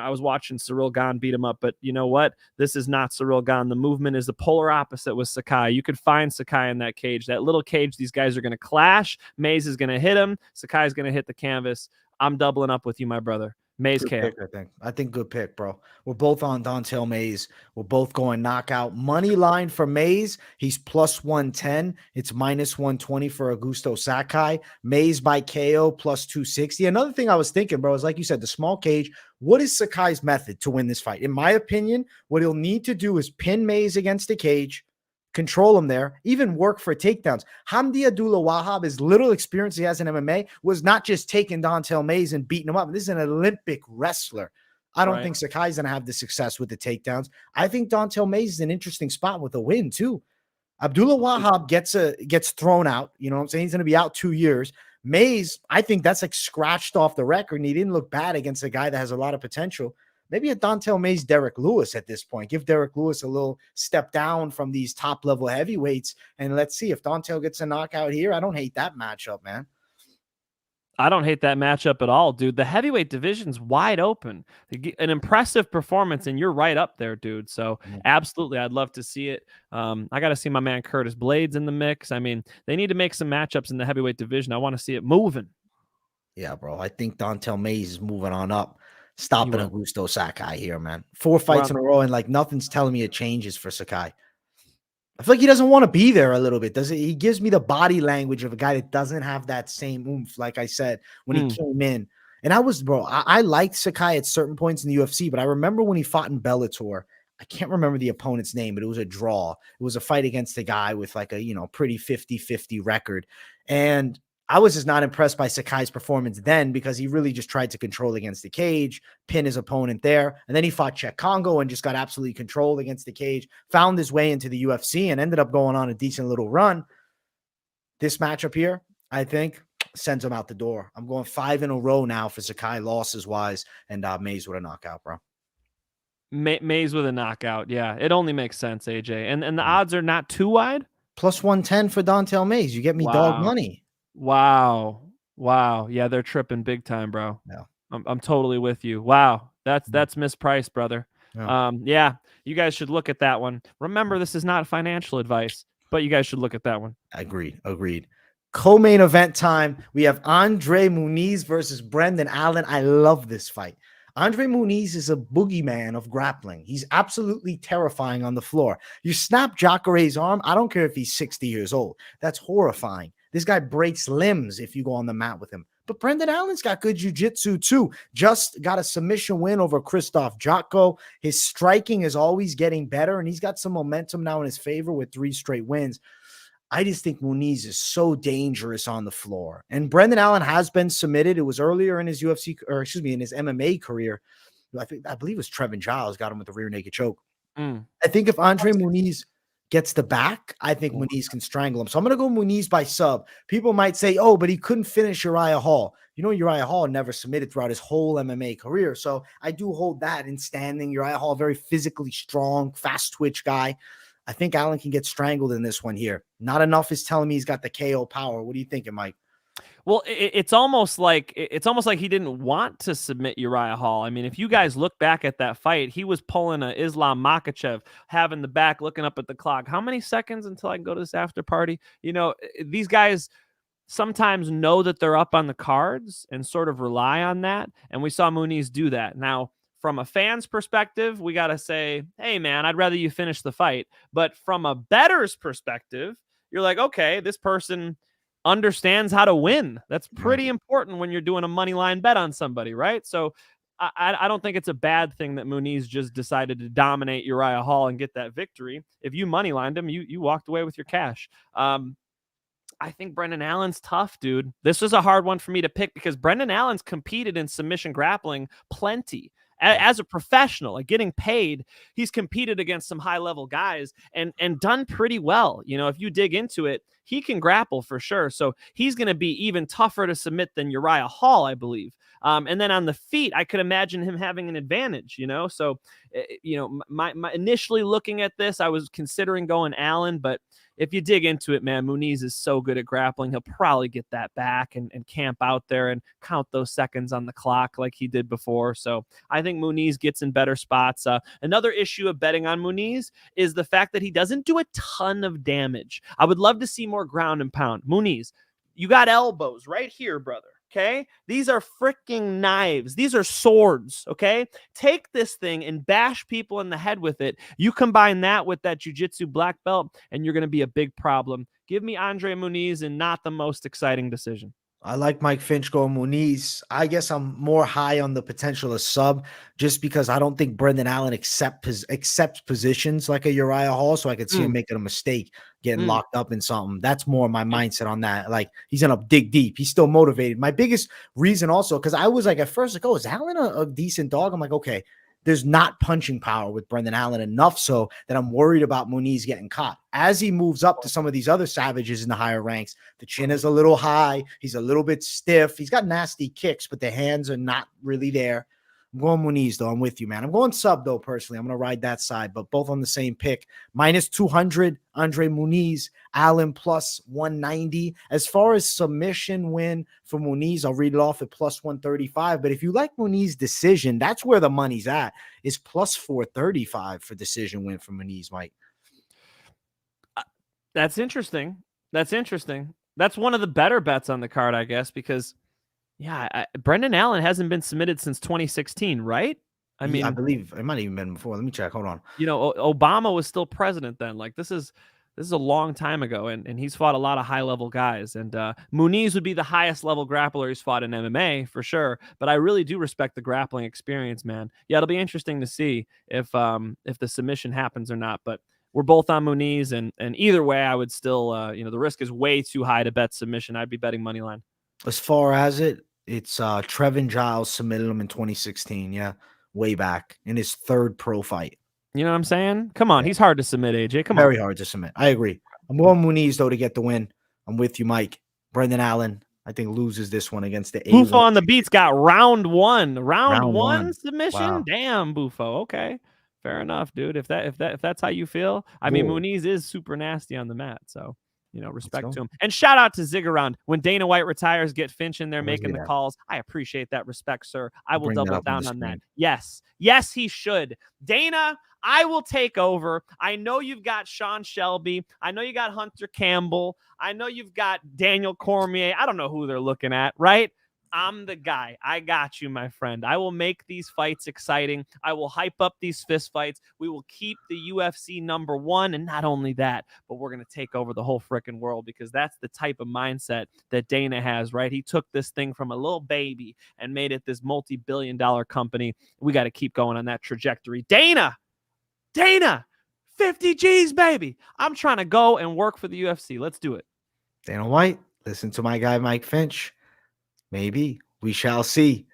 [SPEAKER 4] was watching Ciryl Gane beat him up, but you know what? This is not Ciryl Gane. The movement is the polar opposite with Sakai. You could find Sakai in that cage. That little cage, these guys are going to clash. Mays is going to hit him. Sakai is going to hit the canvas. I'm doubling up with you, my brother. Mays
[SPEAKER 3] pick, I think good pick, bro. We're both on Dontel Mays. We're both going knockout. Money line for Mays. He's plus 110. It's minus 120 for Augusto Sakai. Mays by KO plus 260. Another thing I was thinking, bro, is like you said, the small cage. What is Sakai's method to win this fight? In my opinion, what he'll need to do is pin Mays against the cage, control him there, even work for takedowns. Hamdi Abdullah Wahab, his little experience he has in MMA, was not just taking Dontel Mays and beating him up. This is an Olympic wrestler. I don't think Sakai's going to have the success with the takedowns. I think Dontel Mays is an interesting spot with a win, too. Abdullah Wahab gets thrown out. You know what I'm saying? He's going to be out 2 years. Mays, I think that's like scratched off the record, and he didn't look bad against a guy that has a lot of potential. Maybe a Dontel Mays, Derek Lewis at this point. Give Derek Lewis a little step down from these top-level heavyweights, and let's see if Dontel gets a knockout here. I don't hate that matchup, man.
[SPEAKER 4] I don't hate that matchup at all, dude. The heavyweight division's wide open. An impressive performance, and you're right up there, dude. So absolutely, I'd love to see it. I got to see my man Curtis Blades in the mix. I mean, they need to make some matchups in the heavyweight division. I want to see it moving.
[SPEAKER 3] Yeah, bro. I think Dontel Mays is moving on up. Stopping Augusto Sakai here, man. 4 fights in a row, and like nothing's telling me it changes for Sakai. I feel like he doesn't want to be there a little bit. Does it? He gives me the body language of a guy that doesn't have that same oomph, like I said, when he came in. And I liked Sakai at certain points in the UFC, but I remember when he fought in Bellator, I can't remember the opponent's name, but it was a draw. It was a fight against a guy with like a, pretty 50-50 record. And I was just not impressed by Sakai's performance then because he really just tried to control against the cage, pin his opponent there. And then he fought Czech Congo and just got absolutely controlled against the cage, found his way into the UFC and ended up going on a decent little run. This matchup here, I think, sends him out the door. I'm going 5 in a row now for Sakai losses-wise, and Mays with a knockout, bro.
[SPEAKER 4] Mays with a knockout, yeah. It only makes sense, AJ. And the odds are not too wide?
[SPEAKER 3] Plus 110 for Dontel Mays. You get me dog money.
[SPEAKER 4] Wow. Yeah, they're tripping big time, bro.
[SPEAKER 3] Yeah.
[SPEAKER 4] I'm totally with you. Wow. That's mispriced, brother. Yeah, you guys should look at that one. Remember, this is not financial advice, but you guys should look at that one.
[SPEAKER 3] Agreed. Co-main event time. We have Andrade Muniz versus Brendan Allen. I love this fight. Andrade Muniz is a boogeyman of grappling. He's absolutely terrifying on the floor. You snap Jacare's arm, I don't care if he's 60 years old. That's horrifying. This guy breaks limbs if you go on the mat with him. But Brendan Allen's got good jiu-jitsu too. Just got a submission win over Krzysztof Jotko. His striking is always getting better, and he's got some momentum now in his favor with 3 straight wins. I just think Muniz is so dangerous on the floor. And Brendan Allen has been submitted. It was earlier in his in his MMA career. I believe it was Trevor Giles got him with the rear naked choke. I think if Andrade Muniz gets the back, I think Muniz can strangle him. So I'm going to go Muniz by sub. People might say, oh, but he couldn't finish Uriah Hall. Uriah Hall never submitted throughout his whole MMA career. So I do hold that in standing. Uriah Hall, very physically strong, fast twitch guy. I think Allen can get strangled in this one here. Not enough is telling me he's got the KO power. What are you thinking, Mike?
[SPEAKER 4] Well, it's almost like he didn't want to submit Uriah Hall. I mean, if you guys look back at that fight, he was pulling a Islam Makhachev, having the back, looking up at the clock. How many seconds until I can go to this after party? These guys sometimes know that they're up on the cards and sort of rely on that. And we saw Muniz do that. Now, from a fan's perspective, we got to say, hey, man, I'd rather you finish the fight. But from a bettor's perspective, you're like, okay, this person understands how to win. That's pretty important when you're doing a money line bet on somebody, right? So I don't think it's a bad thing that Muniz just decided to dominate Uriah Hall and get that victory. If you money lined him, you walked away with your cash. I think Brendan Allen's tough, dude. This was a hard one for me to pick because Brendan Allen's competed in submission grappling plenty. as a professional, like getting paid, he's competed against some high level guys and done pretty well. You know, if you dig into it, he can grapple for sure. So he's going to be even tougher to submit than Uriah Hall, I believe. And then on the feet, I could imagine him having an advantage, you know? So, you know, my initially looking at this, I was considering going Ailin, but if you dig into it, man, Muniz is so good at grappling. He'll probably get that back and camp out there and count those seconds on the clock like he did before. So I think Muniz gets in better spots. Another issue of betting on Muniz is the fact that he doesn't do a ton of damage. I would love to see more ground and pound. Muniz, you got elbows right here, brother. Okay, these are freaking knives. These are swords. Okay, take this thing and bash people in the head with it. You combine that with that jiu-jitsu black belt, and you're going to be a big problem. Give me Andre Muniz and not the most exciting decision.
[SPEAKER 3] I like Mike Finch going Muniz. I guess I'm more high on the potential of sub just because I don't think Brendan Allen accepts positions like a Uriah Hall. So I could see him making a mistake, getting locked up in something. That's more my mindset on that. Like he's going to dig deep. He's still motivated. My biggest reason also, because I was like at first like, oh, is Allen a decent dog? I'm like, okay, there's not punching power with Brendan Allen enough so that I'm worried about Muniz getting caught. As he moves up to some of these other savages in the higher ranks, the chin is a little high. He's a little bit stiff. He's got nasty kicks, but the hands are not really there. I'm going Muniz, though. I'm with you, man. I'm going sub, though, personally. I'm going to ride that side, but both on the same pick. Minus 200, Andre Muniz, Allen plus 190. As far as submission win for Muniz, I'll read it off at plus 135. But if you like Muniz's decision, that's where the money's at, is plus 435 for decision win for Muniz, Mike.
[SPEAKER 4] That's interesting. That's interesting. That's one of the better bets on the card, I guess, because yeah, Brendan Allen hasn't been submitted since 2016, right? I mean,
[SPEAKER 3] I believe it might have even been before. Let me check. Hold on.
[SPEAKER 4] You know, Obama was still president then. Like this is a long time ago, and he's fought a lot of high level guys. And Muniz would be the highest level grappler he's fought in MMA for sure. But I really do respect the grappling experience, man. Yeah, it'll be interesting to see if the submission happens or not. But we're both on Muniz, and either way, I would still, you know, the risk is way too high to bet submission. I'd be betting money line.
[SPEAKER 3] As far as it's Trevin Giles submitted him in 2016. Yeah, way back in his third pro fight.
[SPEAKER 4] You know what I'm saying? Come on, he's hard to submit, AJ. Come on.
[SPEAKER 3] Very hard to submit. I agree. I'm going Muniz, though, to get the win. I'm with you, Mike. Brendan Allen, I think, loses this one against the
[SPEAKER 4] Bufo on the beats got round one. Round one submission?
[SPEAKER 3] Wow.
[SPEAKER 4] Damn, Bufo. Okay. Fair enough, dude. If that's how you feel. I mean, Muniz is super nasty on the mat, so you know, respect to him. And shout out to Zigaround. When Dana White retires, get Finch in there making the calls. I appreciate that respect, sir. I will double down on that. Yes. Yes, he should. Dana, I will take over. I know you've got Sean Shelby. I know you got Hunter Campbell. I know you've got Daniel Cormier. I don't know who they're looking at, right? I'm the guy. I got you, my friend. I will make these fights exciting. I will hype up these fist fights. We will keep the UFC #1. And not only that, but we're going to take over the whole freaking world because that's the type of mindset that Dana has, right? He took this thing from a little baby and made it this multi-billion-dollar company. We got to keep going on that trajectory. Dana, 50 G's, baby. I'm trying to go and work for the UFC. Let's do it.
[SPEAKER 3] Dana White, listen to my guy, Mike Finch. Maybe. We shall see.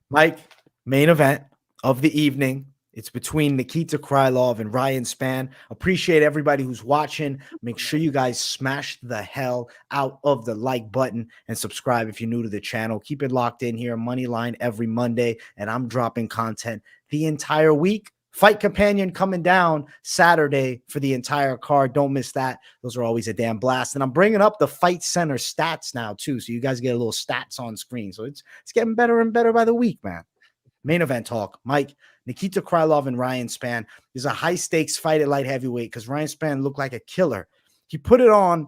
[SPEAKER 3] Mike, main event of the evening. It's between Nikita Krylov and Ryan Spann. Appreciate everybody who's watching. Make sure you guys smash the hell out of the like button and subscribe if you're new to the channel. Keep it locked in here. Moneyline every Monday, and I'm dropping content the entire week. Fight Companion coming down Saturday for the entire card. Don't miss that. Those are always a damn blast. And I'm bringing up the Fight Center stats now, too, so you guys get a little stats on screen. So it's getting better and better by the week, man. Main event talk. Mike, Nikita Krylov and Ryan Spann is a high-stakes fight at light heavyweight because Ryan Spann looked like a killer. He put it on,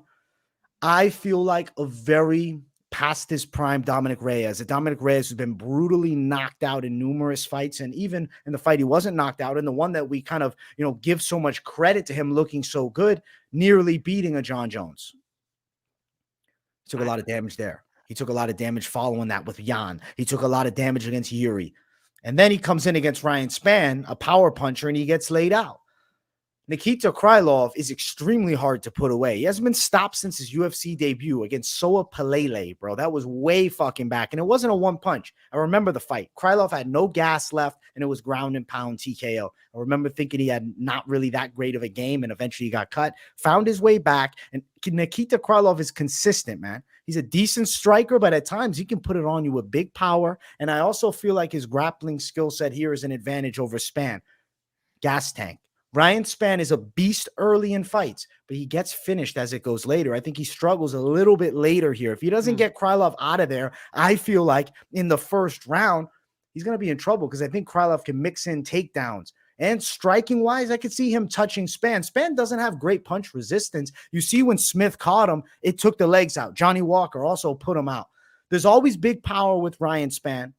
[SPEAKER 3] I feel like, a very past his prime Dominic Reyes. Dominic Reyes has been brutally knocked out in numerous fights, and even in the fight he wasn't knocked out, and the one that we kind of, you know, give so much credit to him looking so good, nearly beating a John Jones. He took a lot of damage there. He took a lot of damage following that with Jan. He took a lot of damage against Yuri. And then he comes in against Ryan Spann, a power puncher, and he gets laid out. Nikita Krylov is extremely hard to put away. He hasn't been stopped since his UFC debut against Soa Palele, bro. That was way fucking back. And it wasn't a one punch. I remember the fight. Krylov had no gas left, and it was ground and pound TKO. I remember thinking he had not really that great of a game, and eventually he got cut, found his way back. And Nikita Krylov is consistent, man. He's a decent striker, but at times he can put it on you with big power. And I also feel like his grappling skill set here is an advantage over Spann. Gas tank. Ryan Spann is a beast early in fights, but he gets finished as it goes later. I think he struggles a little bit later here. If he doesn't get Krylov out of there, I feel like in the first round, he's going to be in trouble because I think Krylov can mix in takedowns. And striking-wise, I could see him touching Spann. Spann doesn't have great punch resistance. You see when Smith caught him, it took the legs out. Johnny Walker also put him out. There's always big power with Ryan Spann,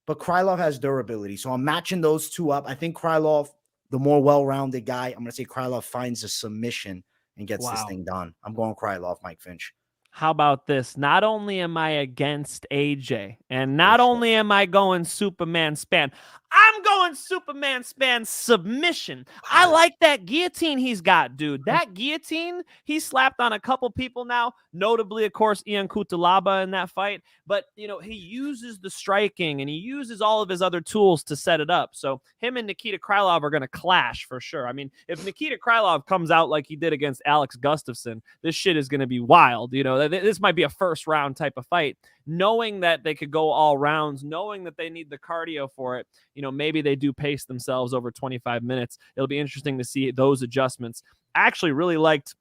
[SPEAKER 3] but Krylov has durability. So I'm matching those two up. I think Krylov, the more well-rounded guy, I'm going to say Krylov finds a submission and gets this thing done. I'm going Krylov, Mike Finch.
[SPEAKER 4] How about this? Not only am I against AJ, and not only am I going Superman Spann, I'm going Superman Spann submission. I like that guillotine he's got, dude. That guillotine, he slapped on a couple people now, notably, of course, Ian Cutelaba in that fight. But, you know, he uses the striking and he uses all of his other tools to set it up. So him and Nikita Krylov are going to clash for sure. I mean, if Nikita Krylov comes out like he did against Alex Gustafsson, this shit is going to be wild. You know, this might be a first round type of fight. Knowing that they could go all rounds, knowing that they need the cardio for it, you know, maybe they do pace themselves over 25 minutes. It'll be interesting to see those adjustments. I actually really liked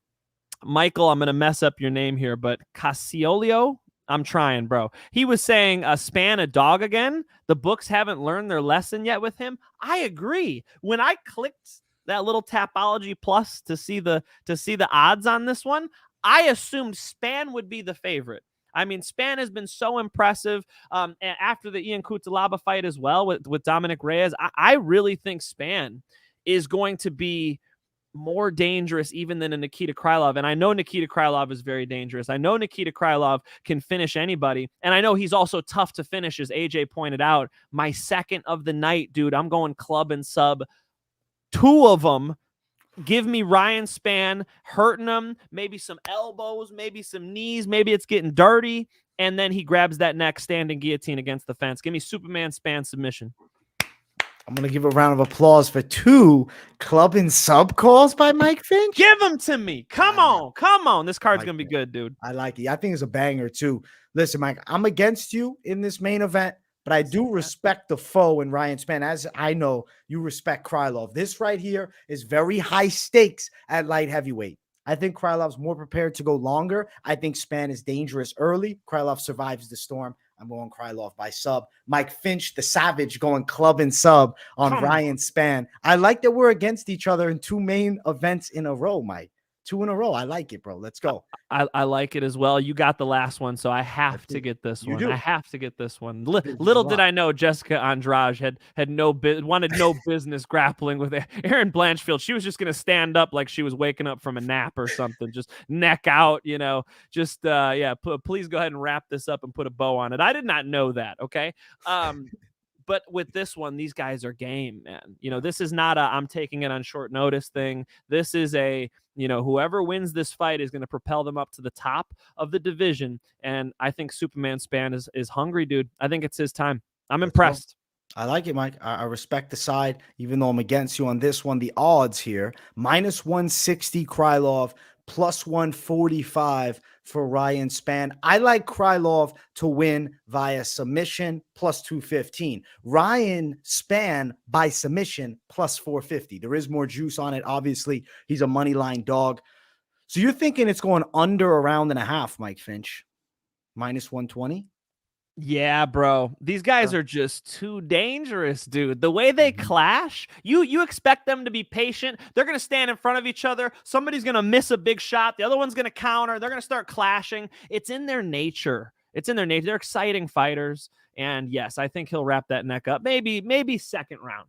[SPEAKER 4] Michael. I'm going to mess up your name here, but Casiolio. I'm trying, bro. He was saying Spann a dog again. The books haven't learned their lesson yet with him. I agree. When I clicked that little Tapology Plus to see the odds on this one, I assumed Spann would be the favorite. I mean, Spann has been so impressive after the Ian Cutelaba fight as well with Dominic Reyes. I really think Spann is going to be more dangerous even than a Nikita Krylov. And I know Nikita Krylov is very dangerous. I know Nikita Krylov can finish anybody. And I know he's also tough to finish, as AJ pointed out. My second of the night, dude, I'm going club and sub. Two of them. Give me Ryan Spann hurting him, maybe some elbows, maybe some knees, maybe it's getting dirty, and then he grabs that neck standing guillotine against the fence. Give me Superman Spann submission.
[SPEAKER 3] I'm going to give a round of applause for two club and sub calls by Mike Finch.
[SPEAKER 4] Give them to me. Come on. This card's going to be good, dude.
[SPEAKER 3] I like it. I think it's a banger, too. Listen, Mike, I'm against you in this main event, but I do respect the foe in Ryan Spann, as I know you respect Krylov. This right here is very high stakes at light heavyweight. I think Krylov's more prepared to go longer. I think Spann is dangerous early. Krylov survives the storm. I'm going Krylov by sub. Mike Finch, the Savage, going club and sub on Ryan Spann. I like that we're against each other in two main events in a row, Mike. 2 in a row. I like it, bro. Let's go.
[SPEAKER 4] I like it as well. You got the last one, so I have to get this one. I have to get this one. Little did I know Jessica Andrade wanted no business grappling with Erin Blanchfield. She was just going to stand up like she was waking up from a nap or something, just neck out, you know, just, please go ahead and wrap this up and put a bow on it. I did not know that. Okay. But with this one, these guys are game, man. You know, this is not I'm taking it on short notice thing. This is whoever wins this fight is going to propel them up to the top of the division. And I think Superman Spann is hungry, dude. I think it's his time. I'm impressed.
[SPEAKER 3] I like it, Mike. I respect the side, even though I'm against you on this one. The odds here, -160 Krylov, +145 for Ryan Spann. I like Krylov to win via submission, +215. Ryan Spann by submission, +450. There is more juice on it. Obviously, he's a money line dog. So you're thinking it's going under a round and a half, Mike Finch? -120?
[SPEAKER 4] Yeah, bro. These guys are just too dangerous, dude. The way they clash, you expect them to be patient. They're going to stand in front of each other. Somebody's going to miss a big shot. The other one's going to counter. They're going to start clashing. It's in their nature. They're exciting fighters. And yes, I think he'll wrap that neck up. Maybe second round.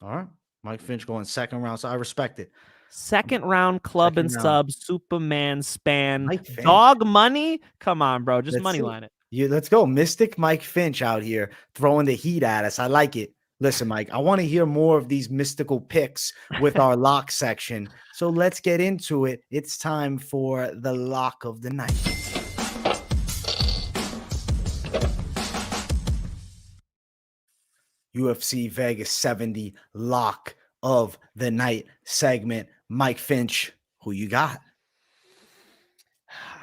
[SPEAKER 3] All right. Mike Finch going second round, so I respect it.
[SPEAKER 4] Second round club and sub, Superman Spann. Dog money? Come on, bro. Just money line it.
[SPEAKER 3] Let's go. Mystic Mike Finch out here throwing the heat at us. I like it. Listen, Mike, I want to hear more of these mystical picks with our lock section. So let's get into it. It's time for the lock of the night. UFC Vegas 70 lock of the night segment. Mike Finch, who you got?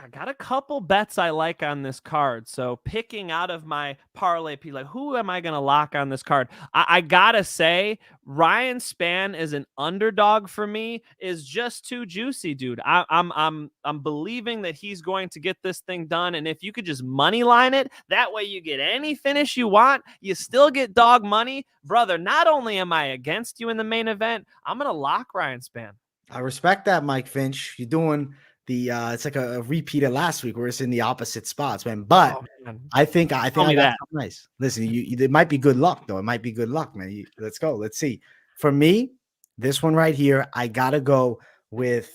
[SPEAKER 4] I got a couple bets I like on this card. So picking out of my parlay, like who am I going to lock on this card? I gotta say, Ryan Spann is an underdog for me. Is just too juicy, dude. I'm believing that he's going to get this thing done. And if you could just money line it, that way you get any finish you want. You still get dog money, brother. Not only am I against you in the main event, I'm gonna lock Ryan Spann.
[SPEAKER 3] I respect that, Mike Finch. You're doing the it's like a repeat of last week where it's in the opposite spots, man. But I think I got something nice. Listen, it might be good luck though. It might be good luck, man. Let's go. Let's see. For me, this one right here, I gotta go with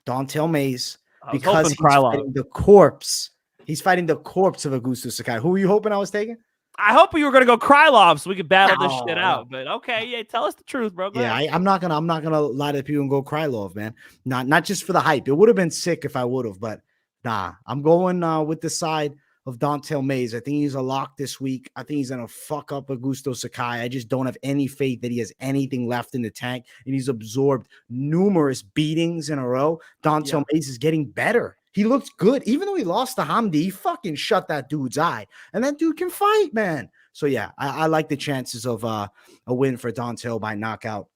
[SPEAKER 3] Don'Tale Mayes because he's fighting the corpse. He's fighting the corpse of Augusto Sakai. Who were you hoping I was taking?
[SPEAKER 4] I hope you were going to go Krylov so we could battle this shit out. But okay, yeah, tell us the truth, bro. Go ahead.
[SPEAKER 3] I'm not gonna lie to people and go Krylov, man. Not just for the hype. It would have been sick if I would have, but nah. I'm going with the side of Don'Tale Mayes. I think he's a lock this week. I think he's gonna fuck up Augusto Sakai. I just don't have any faith that he has anything left in the tank, and he's absorbed numerous beatings in a row. Don'Tale Mayes is getting better. He looks good. Even though he lost to Hamdi, he fucking shut that dude's eye. And that dude can fight, man. So, yeah, I like the chances of a win for Don'Tale by knockout.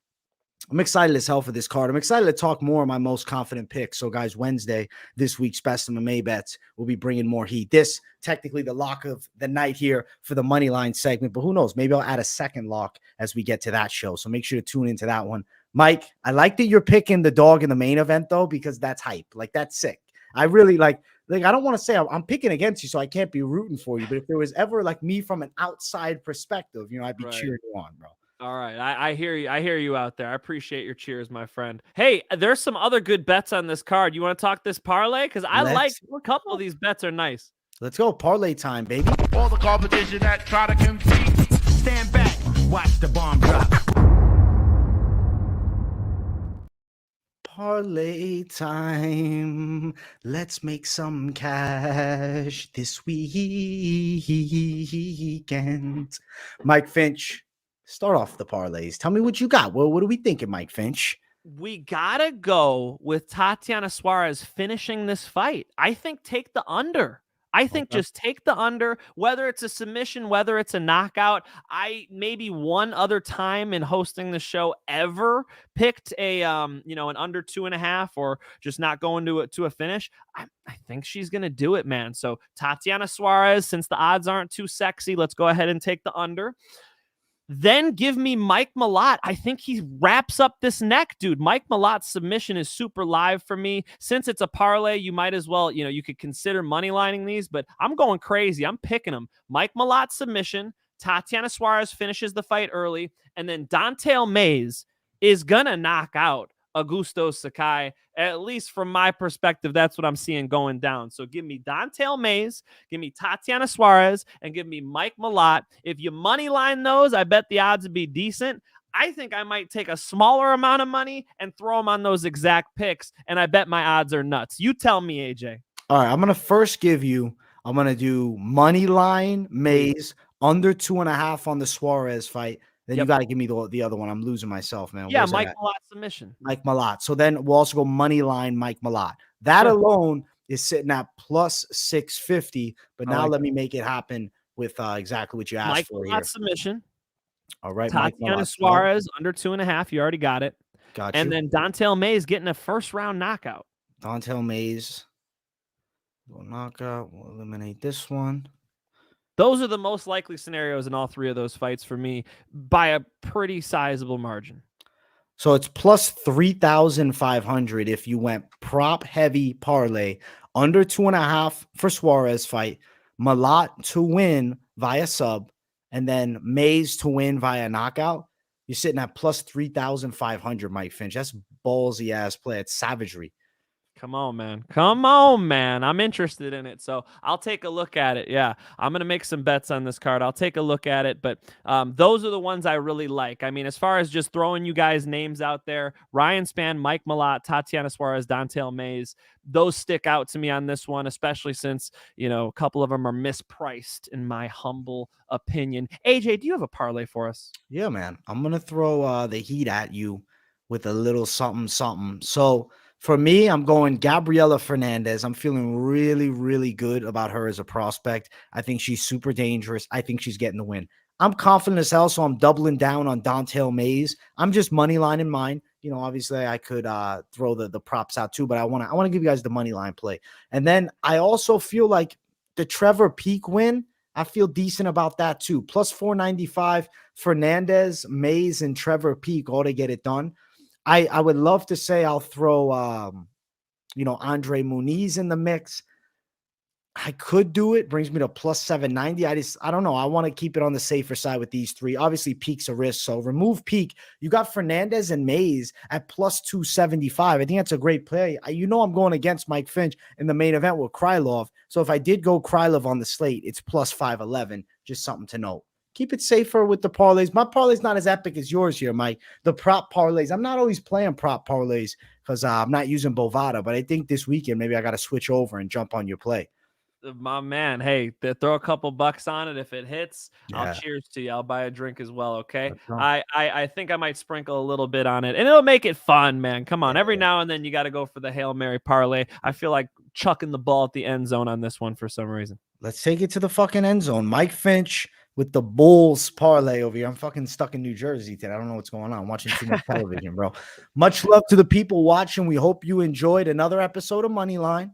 [SPEAKER 3] I'm excited as hell for this card. I'm excited to talk more of my most confident picks. So, guys, Wednesday, this week's Best MMA Bets, will be bringing more heat. This, technically, the lock of the night here for the Moneyline segment. But who knows? Maybe I'll add a second lock as we get to that show. So, make sure to tune into that one. Mike, I like that you're picking the dog in the main event, though, because that's hype. Like, that's sick. I really like I don't want to say I'm picking against you, so I can't be rooting for you. But if there was ever like me from an outside perspective, I'd be cheering you on, bro.
[SPEAKER 4] All right. I hear you. I hear you out there. I appreciate your cheers, my friend. Hey, there's some other good bets on this card. You want to talk this parlay? Because I like a couple of these bets are nice.
[SPEAKER 3] Let's go. Parlay time, baby.
[SPEAKER 1] All the competition that try to compete, stand back, watch the bomb drop.
[SPEAKER 3] Parlay time. Let's make some cash this weekend. Mike Finch, start off the parlays. Tell me what you got. Well, what are we thinking, Mike Finch?
[SPEAKER 4] We gotta go with Tatiana Suarez finishing this fight. I think take the under. I think just take the under, whether it's a submission, whether it's a knockout. I maybe one other time in hosting the show ever picked a an under 2.5 or just not going to a finish. I think she's gonna do it, man. So Tatiana Suarez, since the odds aren't too sexy, let's go ahead and take the under. Then give me Mike Malott. I think he wraps up this neck, dude. Mike Malott's submission is super live for me. Since it's a parlay, you might as well, you could consider money lining these, but I'm going crazy. I'm picking them. Mike Malott submission. Tatiana Suarez finishes the fight early. And then Don'Tale Mayes is going to knock out Augusto Sakai. At least from my perspective, that's what I'm seeing going down. So give me Don'Tale Mayes, give me Tatiana Suarez, and give me Mike Malott. If you money line those, I bet the odds would be decent. I think I might take a smaller amount of money and throw them on those exact picks, and I bet my odds are nuts. You tell me, AJ.
[SPEAKER 3] All right, I'm going to do money line Mayes, under 2.5 on the Suarez fight. Then you got to give me the other one. I'm losing myself, man.
[SPEAKER 4] Yeah, Mike Malott submission.
[SPEAKER 3] Mike Malott. So then we'll also go money line Mike Malott. That alone is sitting at plus 650. But now let me make it happen with exactly what you asked
[SPEAKER 4] Mike
[SPEAKER 3] for
[SPEAKER 4] Malott
[SPEAKER 3] here.
[SPEAKER 4] Submission.
[SPEAKER 3] All right,
[SPEAKER 4] Tatiana Suarez under 2.5. You already got it.
[SPEAKER 3] Got you.
[SPEAKER 4] And then Don'Tale Mayes getting a first round knockout.
[SPEAKER 3] Don'Tale Mayes will knockout. We'll eliminate this one.
[SPEAKER 4] Those are the most likely scenarios in all three of those fights for me by a pretty sizable margin.
[SPEAKER 3] So it's plus 3,500 if you went prop heavy parlay under 2.5 for Suarez fight, Malott to win via sub, and then Mayes to win via knockout. You're sitting at plus 3,500, Mike Finch. That's ballsy ass play. It's savagery.
[SPEAKER 4] Come on, man. Come on, man. I'm interested in it. So I'll take a look at it. Yeah. I'm going to make some bets on this card. I'll take a look at it. But those are the ones I really like. I mean, as far as just throwing you guys names out there, Ryan Spann, Mike Malott, Tatiana Suarez, Don'Tale Mayes, those stick out to me on this one, especially since, a couple of them are mispriced in my humble opinion. AJ, do you have a parlay for us?
[SPEAKER 3] Yeah, man. I'm going to throw the heat at you with a little something, something. So for me, I'm going Gabriela Fernandes. I'm feeling really, really good about her as a prospect. I think she's super dangerous. I think she's getting the win. I'm confident as hell, so I'm doubling down on Don'Tale Mayes. I'm just money line in mine. Obviously I could throw the props out too, but I want to give you guys the money line play. And then I also feel like the Trevor Peak win, I feel decent about that too. Plus 495, Fernandes, Mayes, and Trevor Peak all to get it done. I would love to say I'll throw, Andre Muniz in the mix. I could do it. Brings me to plus 790. I don't know. I want to keep it on the safer side with these three. Obviously, Peak's a risk. So remove Peak. You got Fernandes and Mayes at plus 275. I think that's a great play. I'm going against Mike Finch in the main event with Krylov. So if I did go Krylov on the slate, it's plus 511. Just something to note. Keep it safer with the parlays. My parlay's not as epic as yours here, Mike. The prop parlays. I'm not always playing prop parlays because I'm not using Bovada, but I think this weekend maybe I got to switch over and jump on your play.
[SPEAKER 4] My man, hey, throw a couple bucks on it. If it hits, I'll cheers to you. I'll buy a drink as well, okay? I think I might sprinkle a little bit on it, and it'll make it fun, man. Come on. Every now and then you got to go for the Hail Mary parlay. I feel like chucking the ball at the end zone on this one for some reason.
[SPEAKER 3] Let's take it to the fucking end zone. Mike Finch with the Bulls parlay over here. I'm fucking stuck in New Jersey today. I don't know what's going on. I'm watching too much television, bro. Much love to the people watching. We hope you enjoyed another episode of Moneyline.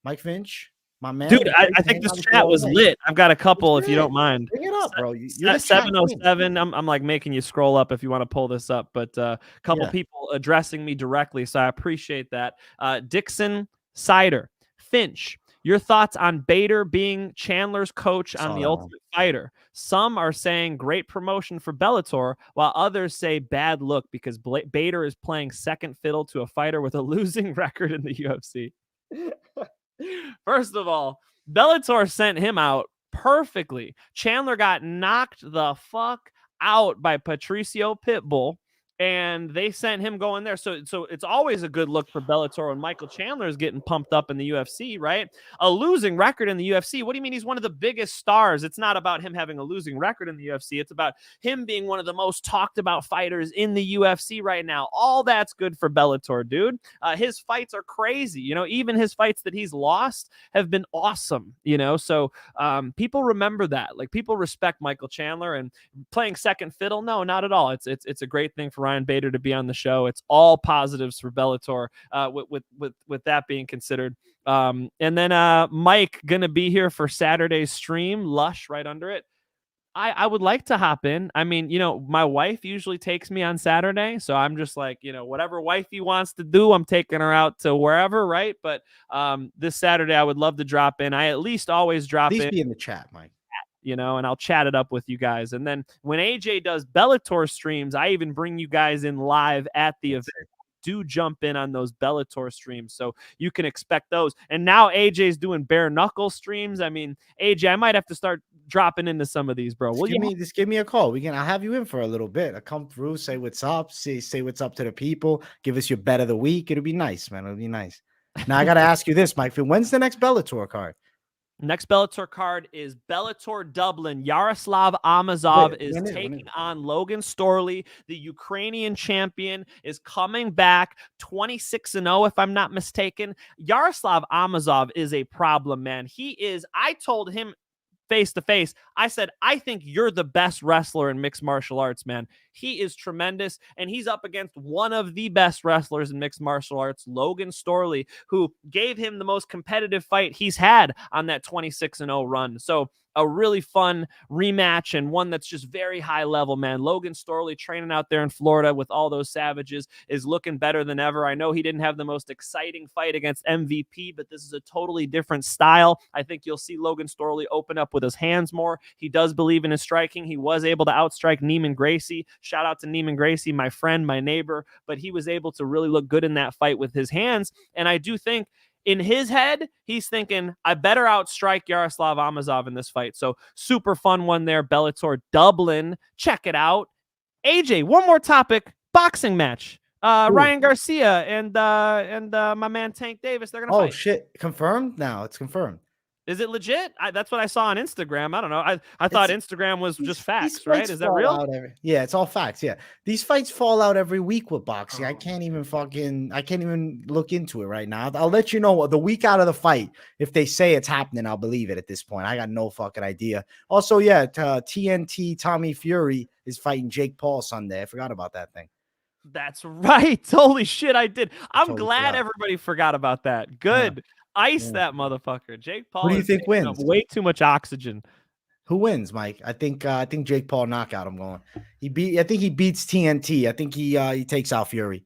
[SPEAKER 3] Mike Finch. My man,
[SPEAKER 4] dude, I think this chat was lit. I've got a couple if you don't mind.
[SPEAKER 3] Bring it up, bro. You're
[SPEAKER 4] 707. I'm like making you scroll up if you want to pull this up, but a couple people addressing me directly, so I appreciate that. Dixon Sider, Finch, your thoughts on Bader being Chandler's coach on The Ultimate Fighter? Some are saying great promotion for Bellator, while others say bad look because Bader is playing second fiddle to a fighter with a losing record in the UFC. First of all, Bellator sent him out perfectly. Chandler got knocked the fuck out by Patricio Pitbull, and they sent him going there. So it's always a good look for Bellator when Michael Chandler is getting pumped up in the UFC, right? A losing record in the UFC. What do you mean he's one of the biggest stars? It's not about him having a losing record in the UFC. It's about him being one of the most talked about fighters in the UFC right now. All that's good for Bellator, dude. His fights are crazy. Even his fights that he's lost have been awesome, So people remember that. Like, people respect Michael Chandler, and playing second fiddle. No, not at all. It's a great thing for Ryan Bader to be on the show. It's all positives for Bellator, with that being considered. And then Mike gonna be here for Saturday's stream. Lush right under it. I would like to hop in. I mean, my wife usually takes me on Saturday, so I'm just like, whatever wifey wants to do, I'm taking her out to wherever, right? But this Saturday, I would love to drop in. I at least always drop in.
[SPEAKER 3] Please be in the chat, Mike.
[SPEAKER 4] And I'll chat it up with you guys. And then when AJ does Bellator streams, I even bring you guys in live at the event. Do jump in on those Bellator streams, so you can expect those. And now AJ's doing bare knuckle streams. I mean, AJ, I might have to start dropping into some of these, bro.
[SPEAKER 3] Just give me a call. I'll have you in for a little bit. I'll come through, say what's up, say what's up to the people, give us your bet of the week. It'll be nice, man. It'll be nice. Now I got to ask you this, Mike. When's the next Bellator card?
[SPEAKER 4] Next Bellator card is Bellator Dublin. Yaroslav Amazov is taking on Logan Storley. The Ukrainian champion is coming back 26-0, if I'm not mistaken. Yaroslav Amazov is a problem, man. I told him face to face, I said, I think you're the best wrestler in mixed martial arts, man. He is tremendous, and he's up against one of the best wrestlers in mixed martial arts, Logan Storley, who gave him the most competitive fight he's had on that 26-0 run. So a really fun rematch, and one that's just very high level, man. Logan Storley training out there in Florida with all those savages is looking better than ever. I know he didn't have the most exciting fight against MVP, but this is a totally different style. I think you'll see Logan Storley open up with his hands more. He does believe in his striking. He was able to outstrike Neiman Gracie, Shout out to Neiman Gracie, my friend, my neighbor, but he was able to really look good in that fight with his hands. And I do think in his head, he's thinking, I better outstrike Yaroslav Amazov in this fight. So super fun one there. Bellator Dublin. Check it out. AJ, one more topic. Boxing match. Ryan Garcia and my man Tank Davis, they're gonna fight.
[SPEAKER 5] Oh shit! Confirmed now. It's confirmed.
[SPEAKER 4] Is it legit? That's what I saw on Instagram. I don't know. I thought Instagram was just facts, right? Is that real?
[SPEAKER 5] Yeah, it's all facts. Yeah, these fights fall out every week with boxing. I can't even look into it right now. I'll let you know the week out of the fight. If they say it's happening, I'll believe it at this point. I got no fucking idea. Also, yeah, TNT Tommy Fury is fighting Jake Paul Sunday. I forgot about that thing.
[SPEAKER 4] That's right. Holy shit, I did. I'm glad everybody forgot about that. Good. Yeah. Ice that motherfucker. Jake Paul.
[SPEAKER 5] Who do you think wins?
[SPEAKER 4] Way too much oxygen.
[SPEAKER 5] Who wins, Mike? I think Jake Paul knockout. I'm going. I think he beats TNT. I think he takes out Fury.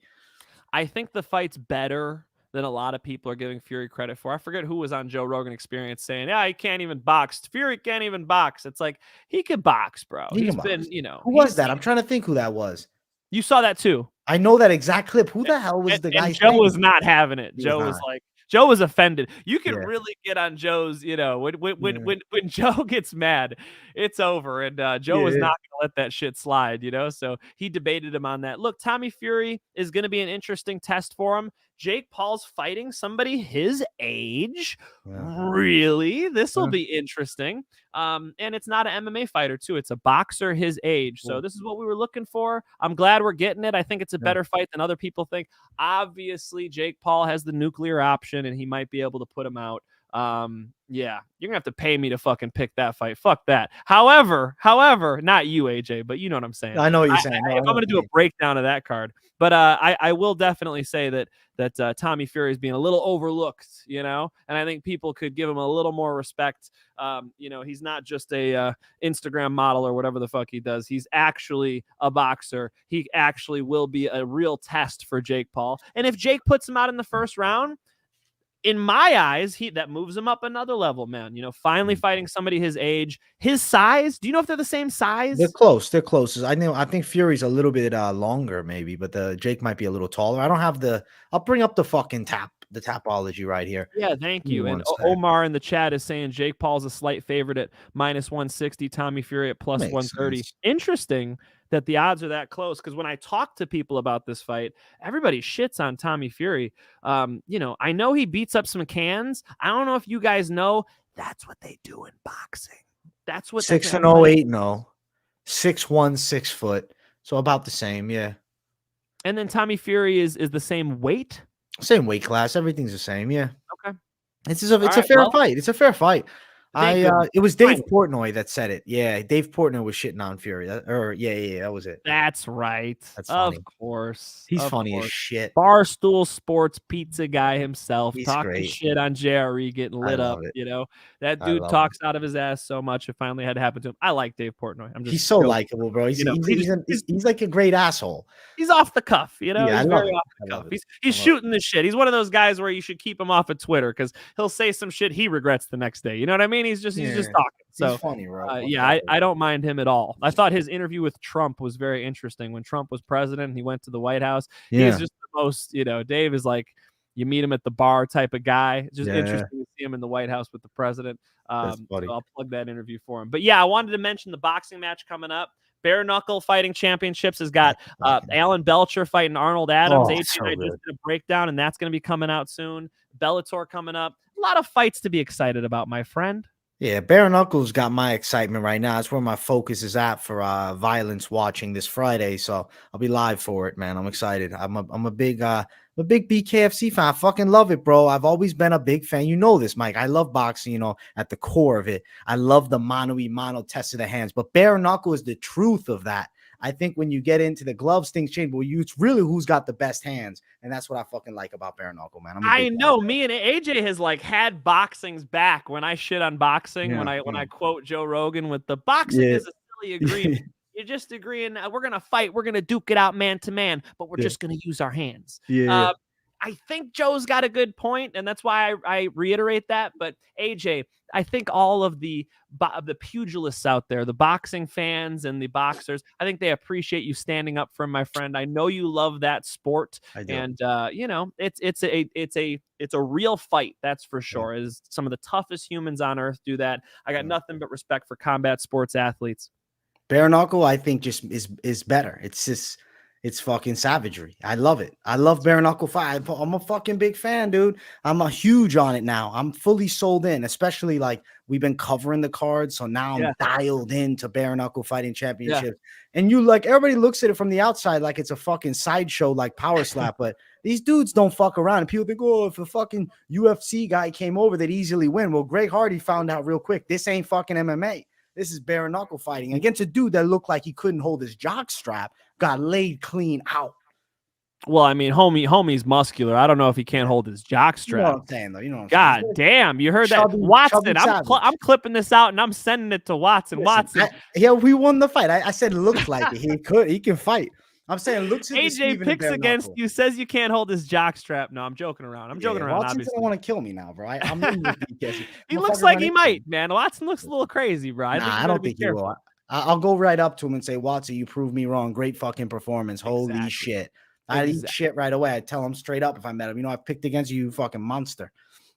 [SPEAKER 4] I think the fight's better than a lot of people are giving Fury credit for. I forget who was on Joe Rogan Experience saying, "Yeah, he can't even box. Fury can't even box." It's like he could box, bro. He's been,
[SPEAKER 5] Who was that? I'm trying to think who that was.
[SPEAKER 4] You saw that too.
[SPEAKER 5] I know that exact clip. Who the hell was the guy?
[SPEAKER 4] And Joe was not having it. Joe was like, Joe was offended. You can really get on Joe's, when Joe gets mad, it's over. And Joe was not going to let that shit slide, So he debated him on that. Look, Tommy Fury is going to be an interesting test for him. Jake Paul's fighting somebody his age. Yeah. Really? This will be interesting. And it's not an MMA fighter, too. It's a boxer his age. So this is what we were looking for. I'm glad we're getting it. I think it's a better fight than other people think. Obviously, Jake Paul has the nuclear option, and he might be able to put him out. Yeah, you're gonna have to pay me to fucking pick that fight. Fuck that. However, not you, AJ, but you know what I'm saying.
[SPEAKER 5] I know what you're saying.
[SPEAKER 4] I'm gonna do a breakdown of that card, but I will definitely say that Tommy Fury is being a little overlooked, and I think people could give him a little more respect. He's not just a Instagram model or whatever the fuck he does. He's actually a boxer. He actually will be a real test for Jake Paul. And if Jake puts him out in the first round, in my eyes, that moves him up another level, man. Finally fighting somebody his age, his size. Do you know if they're the same size?
[SPEAKER 5] They're close. They're close. I think Fury's a little bit longer, maybe, but Jake might be a little taller. I don't have I'll bring up the fucking tapology right here.
[SPEAKER 4] Yeah, thank you. And Omar in the chat is saying Jake Paul's a slight favorite at -160, Tommy Fury at +130. Interesting that the odds are that close, because when I talk to people about this fight, everybody shits on Tommy Fury. I know he beats up some cans. I don't know if you guys know that's what they do in boxing. That's what
[SPEAKER 5] 6-0, 8-0, 6'1", 6 foot, so about the same, yeah.
[SPEAKER 4] And then Tommy Fury is the same weight,
[SPEAKER 5] same weight class. Everything's the same, yeah.
[SPEAKER 4] Okay,
[SPEAKER 5] it's a fair fight. It's a fair fight. It was Dave Portnoy that said it. Yeah, Dave Portnoy was shitting on Fury. That was it.
[SPEAKER 4] That's right. That's funny. Of course.
[SPEAKER 5] He's funny as shit.
[SPEAKER 4] Barstool Sports pizza guy himself.
[SPEAKER 5] He's
[SPEAKER 4] talking
[SPEAKER 5] great.
[SPEAKER 4] Shit on JRE, getting lit up. That dude talks out of his ass so much. It finally had to happen to him. I like Dave Portnoy.
[SPEAKER 5] He's so likable, bro. He's like a great asshole.
[SPEAKER 4] He's off the cuff,
[SPEAKER 5] Yeah,
[SPEAKER 4] he's very off the cuff. He's shooting the shit. He's one of those guys where you should keep him off of Twitter, because he'll say some shit he regrets the next day. You know what I mean? He's just talking. So
[SPEAKER 5] he's funny, bro.
[SPEAKER 4] I don't mind him at all. I thought his interview with Trump was very interesting. When Trump was president and he went to the White House, he's just the most, Dave is like, you meet him at the bar type of guy. It's just interesting to see him in the White House with the president. So I'll plug that interview for him. But yeah, I wanted to mention the boxing match coming up. Bare Knuckle Fighting Championships has got Alan Belcher fighting Arnold Adams. AJ and I just did a breakdown, and that's going to be coming out soon. Bellator coming up. A lot of fights to be excited about, my friend.
[SPEAKER 5] Yeah, Bare Knuckles got my excitement right now. That's where my focus is at for violence watching this Friday. So I'll be live for it, man. I'm excited. I'm a big BKFC fan. I fucking love it, bro. I've always been a big fan. You know this, Mike. I love boxing, at the core of it. I love the mano-a-mano test of the hands. But bare knuckle is the truth of that. I think when you get into the gloves, things change. But it's really who's got the best hands. And that's what I fucking like about bare knuckle, man.
[SPEAKER 4] I know. Me and AJ has had boxing's back when I shit on boxing. When I quote Joe Rogan with the boxing is a silly agreement. You're just agreeing we're going to fight. We're going to duke it out man to man, but we're just going to use our hands. I think Joe's got a good point, and that's why I reiterate that. But AJ, I think all of the pugilists out there, the boxing fans and the boxers, I think they appreciate you standing up for my friend. I know you love that sport, and you know, it's a real fight, that's for sure. As some of the toughest humans on earth do that, I got nothing but respect for combat sports athletes.
[SPEAKER 3] Bare knuckle, I think, just is better. It's fucking savagery. I love it. I love bare knuckle fight. I'm a fucking big fan, dude. I'm a huge on it now. I'm fully sold in, especially like we've been covering the cards. So now I'm dialed into bare knuckle fighting championships. And you like, everybody looks at it from the outside like it's a fucking sideshow like Power Slap, but these dudes don't fuck around. And people think, oh, if a fucking UFC guy came over, they'd easily win. Well, Greg Hardy found out real quick, this ain't fucking MMA. This is bare knuckle fighting against a dude that looked like he couldn't hold his jock strap, got laid clean out.
[SPEAKER 4] Well, I mean, homie's muscular. I don't know if he can't hold his jock strap.
[SPEAKER 3] You know what I'm saying, though. You know what I'm
[SPEAKER 4] God
[SPEAKER 3] saying.
[SPEAKER 4] damn, you heard that, Watson? I'm clipping this out and I'm sending it to Watson.
[SPEAKER 3] Listen,
[SPEAKER 4] Watson,
[SPEAKER 3] we won the fight. I said looks like it. He can fight. I'm saying looks.
[SPEAKER 4] AJ picks against you, says you can't hold his jock strap. No, I'm joking around. I'm joking around.
[SPEAKER 3] Watson doesn't want to kill me now, bro. I'm in with BKC.
[SPEAKER 4] He looks like he might, man. Watson looks a little crazy, bro.
[SPEAKER 3] I don't think he will. I'll go right up to him and say, Watson, you proved me wrong. Great fucking performance. Holy shit. I'd eat shit right away. I'd tell him straight up if I met him. You know, I picked against you, you fucking monster.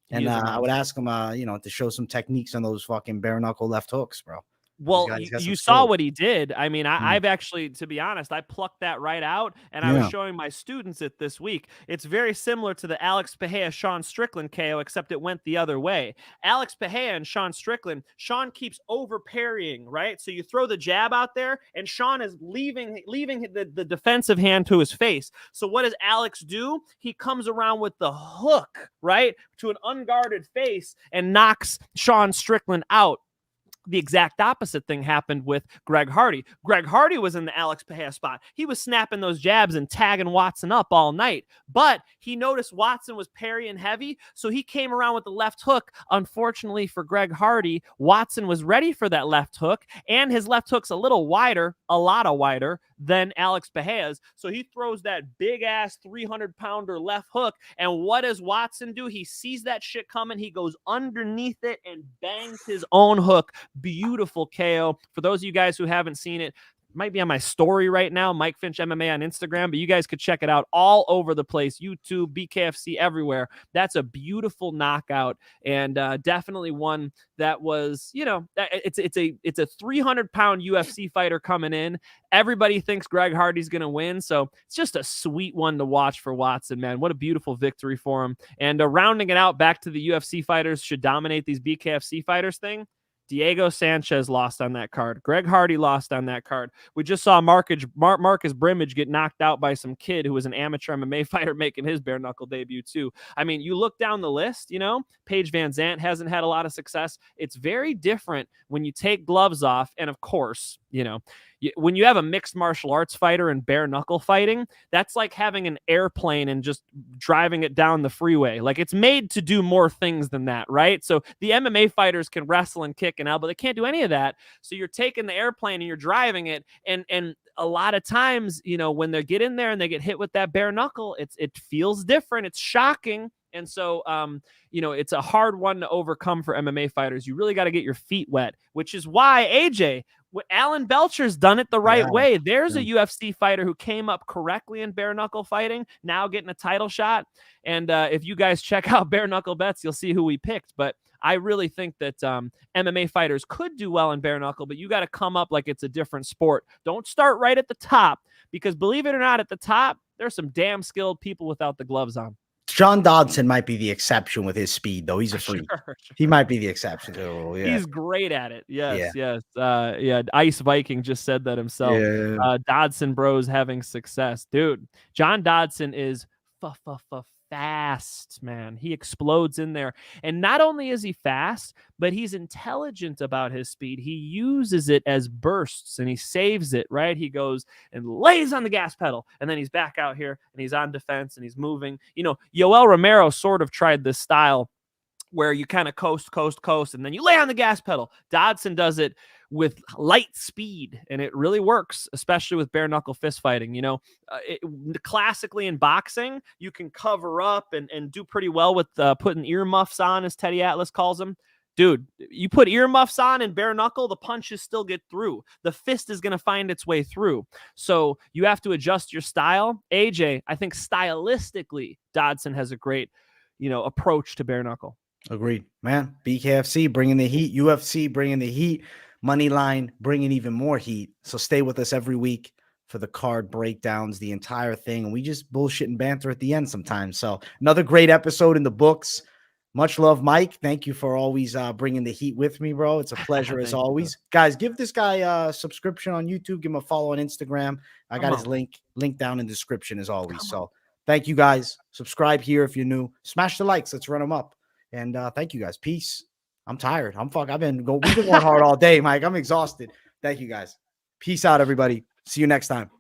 [SPEAKER 3] And I would ask him, you know, to show some techniques on those fucking bare knuckle left hooks, bro.
[SPEAKER 4] Well, you saw what he did. I mean, I've actually, to be honest, I plucked that right out, and I was showing my students it this week. It's very similar to the Alex Pereira Sean Strickland KO, except it went the other way. Alex Pereira and Sean Strickland, Sean keeps over parrying, right? So you throw the jab out there, and Sean is leaving the defensive hand to his face. So what does Alex do? He comes around with the hook, right, to an unguarded face and knocks Sean Strickland out. The exact opposite thing happened with Greg Hardy. Greg Hardy was in the Alex Pereira spot. He was snapping those jabs and tagging Watson up all night, but he noticed Watson was parrying heavy, so he came around with the left hook. Unfortunately for Greg Hardy, Watson was ready for that left hook, and his left hook's a little wider, a lot wider than Alex Pereira's, so he throws that big-ass 300-pounder left hook, and what does Watson do? He sees that shit coming, he goes underneath it and bangs his own hook. Beautiful KO. For those of you guys who haven't seen it, might be on my story right now, Mike Finch MMA on Instagram, but you guys could check it out all over the place, YouTube, BKFC, everywhere. That's a beautiful knockout, and definitely one that was, you know, it's a 300-pound UFC fighter coming in. Everybody thinks Greg Hardy's going to win, so it's just a sweet one to watch for Watson, man. What a beautiful victory for him. And rounding it out back to the UFC fighters should dominate these BKFC fighters thing. Diego Sanchez lost on that card. Greg Hardy lost on that card. We just saw Marcus Brimage get knocked out by some kid who was an amateur MMA fighter making his bare knuckle debut too. I mean, you look down the list, you know, Paige Van Zandt hasn't had a lot of success. It's very different when you take gloves off. And of course, you know, when you have a mixed martial arts fighter and bare knuckle fighting, that's like having an airplane and just driving it down the freeway. Like, it's made to do more things than that, right? So the MMA fighters can wrestle and kick and elbow, but they can't do any of that. So you're taking the airplane and you're driving it. And a lot of times, you know, when they get in there and they get hit with that bare knuckle, it feels different. It's shocking. And so, you know, it's a hard one to overcome for MMA fighters. You really got to get your feet wet, which is why, AJ, Alan Belcher's done it the right way. There's a UFC fighter who came up correctly in bare knuckle fighting, now getting a title shot. And if you guys check out bare knuckle bets, you'll see who we picked. But I really think that MMA fighters could do well in bare knuckle, but you got to come up like it's a different sport. Don't start right at the top, because believe it or not, at the top, there's some damn skilled people without the gloves on.
[SPEAKER 3] John Dodson might be the exception with his speed, though. He's a freak. Sure. He might be the exception. Oh, yeah.
[SPEAKER 4] He's great at it. Yes. Ice Viking just said that himself. Yeah. Dodson bros having success. Dude, John Dodson is fast, man. He explodes in there. And not only is he fast, but he's intelligent about his speed. He uses it as bursts and he saves it, right? He goes and lays on the gas pedal, and then he's back out here and he's on defense and he's moving. You know, Yoel Romero sort of tried this style where you kind of coast, and then you lay on the gas pedal. Dodson does it with light speed, and it really works, especially with bare knuckle fist fighting. Classically in boxing, you can cover up and do pretty well with putting earmuffs on, as Teddy Atlas calls them. Dude, you put earmuffs on and bare knuckle, the punches still get through. The fist is going to find its way through. So you have to adjust your style. AJ, I think stylistically, Dodson has a great, approach to bare knuckle.
[SPEAKER 3] Agreed, man. BKFC bringing the heat, UFC bringing the heat, Moneyline bringing even more heat. So stay with us every week for the card breakdowns, the entire thing. And we just bullshit and banter at the end sometimes. So another great episode in the books. Much love, Mike. Thank you for always bringing the heat with me, bro. It's a pleasure as always. Guys, give this guy a subscription on YouTube. Give him a follow on Instagram. I got his link down in the description as always. So thank you, guys. Subscribe here if you're new. Smash the likes. Let's run them up. And thank you, guys. Peace. I'm tired. We've been going hard all day, Mike. I'm exhausted. Thank you, guys. Peace out, everybody. See you next time.